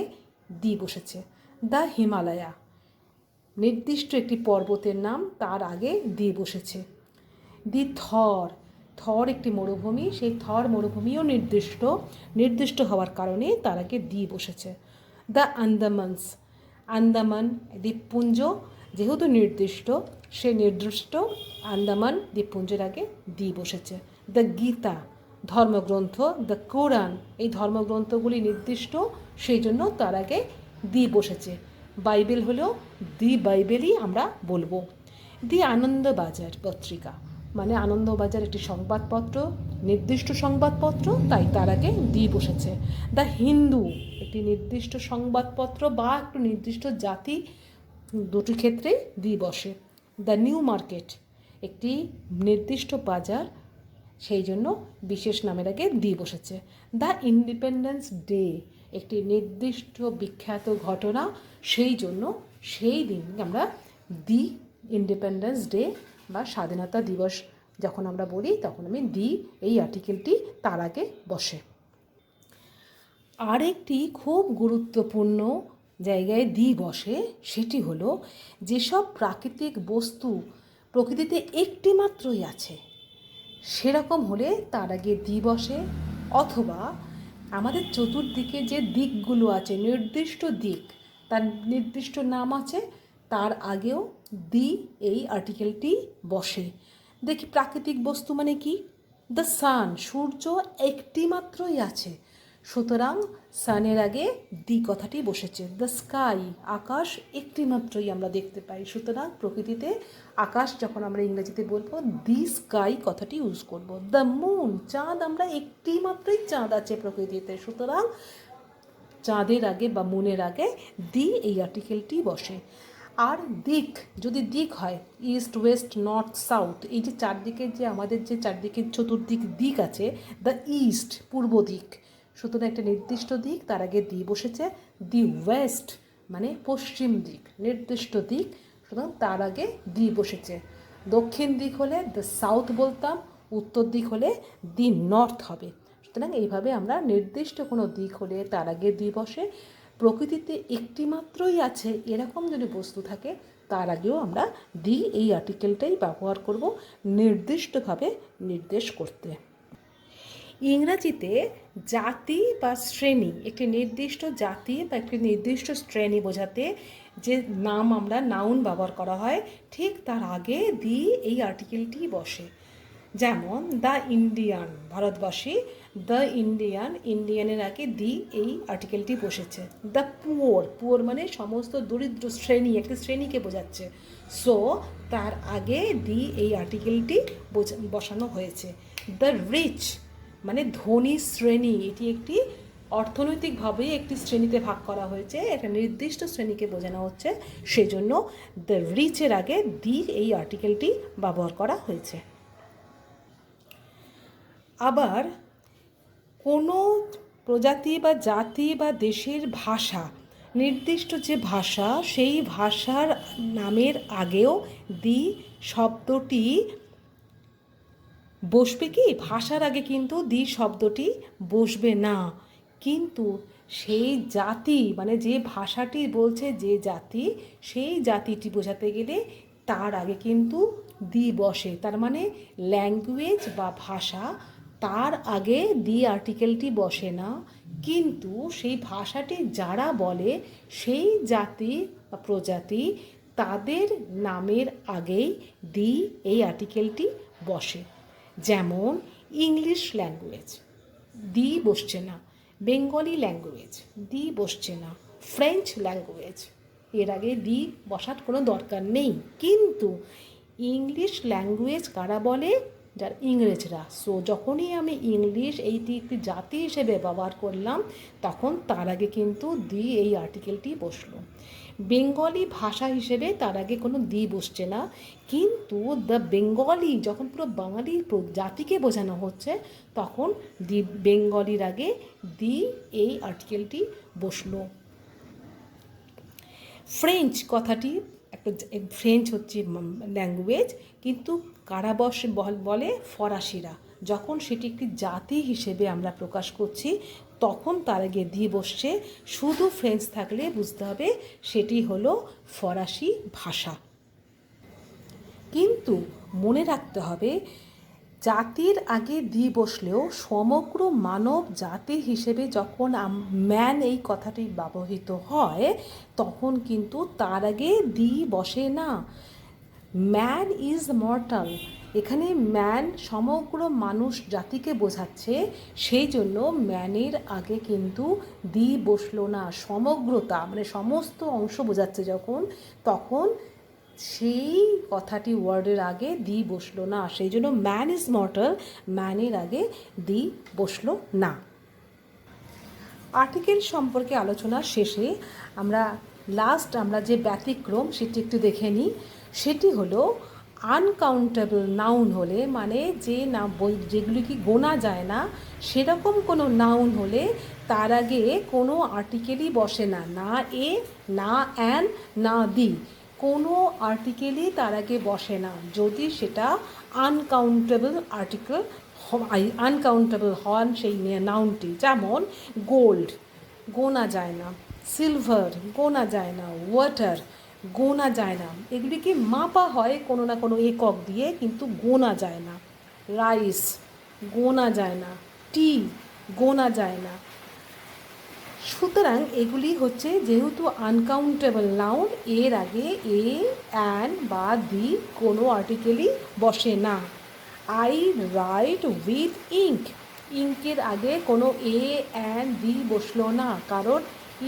দি বসেছে। দ্য হিমালয়া, নির্দিষ্ট একটি পর্বতের নাম, তার আগে দি বসেছে। দি থর, থর একটি মরুভূমি, সেই থর মরুভূমিও নির্দিষ্ট হওয়ার কারণে তার আগে দি বসেছে। দ্য আন্দামানস, আন্দামান দ্বীপপুঞ্জ, যেহেতু সেই নির্দিষ্ট আন্দামান দ্বীপপুঞ্জের আগে দি বসেছে। দ্য গীতা, ধর্মগ্রন্থ, দ্য কোরআন, এই ধর্মগ্রন্থগুলি নির্দিষ্ট সেই জন্য তার আগে দি বসেছে। বাইবেল হলো দি বাইবেলই আমরা বলবো। দি আনন্দবাজার পত্রিকা, মানে আনন্দবাজার একটি সংবাদপত্র, নির্দিষ্ট সংবাদপত্র, তাই তার আগে দি বসেছে। দ্য হিন্দু, একটি নির্দিষ্ট সংবাদপত্র বা একটু নির্দিষ্ট জাতি, দুটি ক্ষেত্রেই দি বসে। দ্য নিউ মার্কেট, একটি নির্দিষ্ট বাজার, সেই জন্য বিশেষ নামের আগে দি বসেছে। দ্য ইন্ডিপেন্ডেন্স ডে, একটি নির্দিষ্ট বিখ্যাত ঘটনা, সেই জন্য সেই দিন আমরা দি ইন্ডিপেন্ডেন্স ডে বা স্বাধীনতা দিবস যখন আমরা বলি তখন আমি দি এই আর্টিকেলটি তার আগে বসে। আরেকটি খুব গুরুত্বপূর্ণ জায়গায় দি বসে, সেটি হলো যেসব প্রাকৃতিক বস্তু প্রকৃতিতে একটি মাত্রই আছে সেরকম হলে তার আগে দি বসে, অথবা আমাদের চতুর্দিকে যে দিকগুলো আছে, নির্দিষ্ট দিক, তার নির্দিষ্ট নাম আছে, তার আগেও দি এই আর্টিকেলটি বসে। দেখি প্রাকৃতিক বস্তু মানে কি? দ্য সান, সূর্য একটি মাত্রই আছে, সুতরাং সানের আগে দি কথাটি বসেছে। দ্য স্কাই, আকাশ একটি মাত্রই আমরা দেখতে পাই, সুতরাং প্রকৃতিতে আকাশ যখন আমরা ইংরেজিতে বলবো দি স্কাই কথাটি ইউজ করব। দ্য মুন, চাঁদ, আমরা একটি মাত্রই চাঁদ আছে প্রকৃতিতে, সুতরাং চাঁদের আগে বা মুনের আগে দি এই আর্টিকেলটি বসে। আর দিক, যদি দিক হয় ইস্ট ওয়েস্ট নর্থ সাউথ, এই যে চারদিকে যে আমাদের যে চারদিকে চতুর্দিক দিক আছে, দ্য ইস্ট পূর্ব দিক, সুতরাং একটা নির্দিষ্ট দিক, তার আগে দি বসেছে। দি ওয়েস্ট মানে পশ্চিম দিক, নির্দিষ্ট দিক, সুতরাং তার আগে দি বসেছে। দক্ষিণ দিক হলে দ্য সাউথ বলতাম, উত্তর দিক হলে দি নর্থ হবে। সুতরাং এইভাবে আমরা নির্দিষ্ট কোনো দিক হলে তার আগে দি বসে, প্রকৃতিতে একটি মাত্রই আছে এরকম যদি বস্তু থাকে তার আগেও আমরা দি এই আর্টিকেলটাই ব্যবহার করব নির্দিষ্টভাবে নির্দেশ করতে। ইংরাজিতে জাতি বা শ্রেণী, একটি নির্দিষ্ট জাতি বা একটি নির্দিষ্ট শ্রেণী বোঝাতে যে নাম আমরা নাউন ব্যবহার করা হয়, ঠিক তার আগে দি এই আর্টিকেলটি বসে। যেমন দ্য ইন্ডিয়ান, ভারতবাসী, দ্য ইন্ডিয়ান, ইন্ডিয়ানের আগে দি এই আর্টিকেলটি বসেছে। দ্য পুয়ার, পুয়ার মানে সমস্ত দরিদ্র শ্রেণী, একটি শ্রেণীকে বোঝাচ্ছে, সো তার আগে দি এই আর্টিকেলটি বসানো হয়েছে। দ্য রিচ মানে ধনী শ্রেণী, এটি একটি অর্থনৈতিকভাবে একটি শ্রেণীতে ভাগ করা হয়েছে, একটা নির্দিষ্ট শ্রেণীকে বোঝানো হচ্ছে, সেজন্য দ্য রিচের আগে দি এই আর্টিকেলটি ব্যবহার করা হয়েছে। আবার কোনো প্রজাতি বা জাতি বা দেশের ভাষা, নির্দিষ্ট যে ভাষা, সেই ভাষার নামের আগেও দি শব্দটি বসবে কি? ভাষার আগে কিন্তু দি শব্দটি বসবে না, কিন্তু সেই জাতি মানে যে ভাষাটি বলছে যে জাতি, সেই জাতিটি বোঝাতে গেলে তার আগে কিন্তু দি বসে। তার মানে ল্যাঙ্গুয়েজ বা ভাষা, তার আগে দি আর্টিকেলটি বসে না, কিন্তু সেই ভাষাটি যারা বলে সেই জাতি বা প্রজাতি, তাদের নামের আগেই দি এই আর্টিকেলটি বসে। যেমন ইংলিশ ল্যাঙ্গুয়েজ, দি বসছে না। বেঙ্গলি ল্যাঙ্গুয়েজ, দি বসছে না। ফ্রেঞ্চ ল্যাঙ্গুয়েজ, এর আগে দি বসার কোনো দরকার নেই, কিন্তু ইংলিশ ল্যাঙ্গুয়েজ কারা বলে? যারা ইংরেজরা। সো যখনই আমি ইংলিশ এইটি একটি জাতি হিসেবে ব্যবহার করলাম, তখন তার আগে কিন্তু দি এই আর্টিকেলটি বসলো। বেঙ্গলি ভাষা হিসেবে তার আগে কোনো দি বসছে না, কিন্তু দ্য বেঙ্গলি যখন পুরো বাঙালি জাতিকে বোঝানো হচ্ছে, তখন দি বেঙ্গলির আগে দি এই আর্টিকেলটি বসলো। ফ্রেঞ্চ কথাটি একটা, ফ্রেঞ্চ হচ্ছে ল্যাঙ্গুয়েজ, কিন্তু কারা বলে ফরাসিরা। যখন সেটি একটি জাতি হিসেবে আমরা প্রকাশ করছি, তখন তার আগে দি বসছে। শুধু ফ্রেঞ্চ থাকলে বুঝতে হবে সেটি হলো ফরাসি ভাষা। কিন্তু মনে রাখতে হবে, জাতির আগে দি বসলেও সমগ্র মানব জাতি হিসেবে যখন ম্যান এই কথাটি ব্যবহৃত হয়, তখন কিন্তু তার আগে দি বসে না। ম্যান ইজ মর্টাল, এখানে ম্যান সমগ্র মানুষ জাতিকে বোঝাচ্ছে, সেই জন্য ম্যানের আগে কিন্তু দি বসলো না। সমগ্রতা মানে সমস্ত অংশ বোঝাচ্ছে যখন, তখন সেই কথাটি ওয়ার্ডের আগে দি বসলো না। সেই জন্য ম্যান ইজ মর্টাল, ম্যানের আগে দি বসলো না। আর্টিকেল সম্পর্কে আলোচনার শেষে আমরা যে ব্যতিক্রম সেটি একটু দেখে নিই। সেটি হলো আনকাউন্টেবল নাউন হলে, মানে যেগুলি কি গোনা যায় না, সেরকম কোনো নাউন হলে তার আগে কোনো আর্টিকেলই বসে না, না এ, না অ্যান, না দি, কোনো আর্টিকেলই তার আগে বসে না যদি সেটা আনকাউন্টেবল হন সেই নাউনটি। যেমন গোল্ড গোনা যায় না, সিলভার গোনা যায় না, ওয়াটার গোনা যায় না। এগুলিকে মাপা হয় কোনো না কোনো একক দিয়ে, কিন্তু গোনা যায় না। রাইস গোনা যায় না, টি গোনা যায় না। সুতরাং এগুলি হচ্ছে যেহেতু আনকাউন্টেবল নাউন, এর আগে এ, অ্যান বা দি কোনো আর্টিকেলই বসে না। আই রাইট উইথ ইঙ্ক, ইঙ্কের আগে কোনো এ, অ্যান, দি বসলো না, কারণ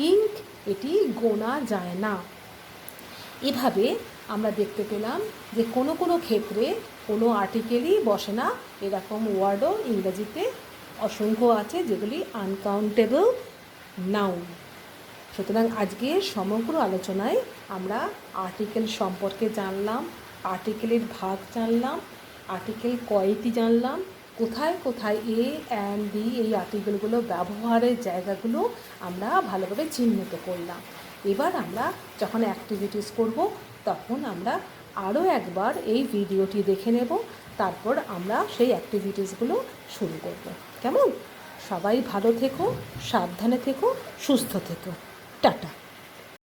ইঙ্ক এটি গোনা যায় না। এভাবে আমরা দেখতে পেলাম যে কোনো কোনো ক্ষেত্রে কোনো আর্টিকেলই বসে না। এরকম ওয়ার্ডও ইংরেজিতে অসংখ্য আছে যেগুলি আনকাউন্টেবল নাউন। সুতরাং আজকে সমগ্র আলোচনায় আমরা আর্টিকেল সম্পর্কে জানলাম, আর্টিকেলের ভাগ জানলাম, আর্টিকেল কয়টি জানলাম, কোথায় কোথায় এ, অ্যান, দি এই আর্টিকেলগুলো ব্যবহারের জায়গাগুলো আমরা ভালোভাবে চিহ্নিত করলাম। এবার আমরা যখন অ্যাক্টিভিটিস করব, তখন আমরা আরও একবার এই ভিডিওটি দেখে নেব, তারপর আমরা সেই অ্যাক্টিভিটিসগুলো শুরু করব। কেমন? সবাই ভালো থেকো, সাবধানে থেকো, সুস্থ থেকো। টাটা।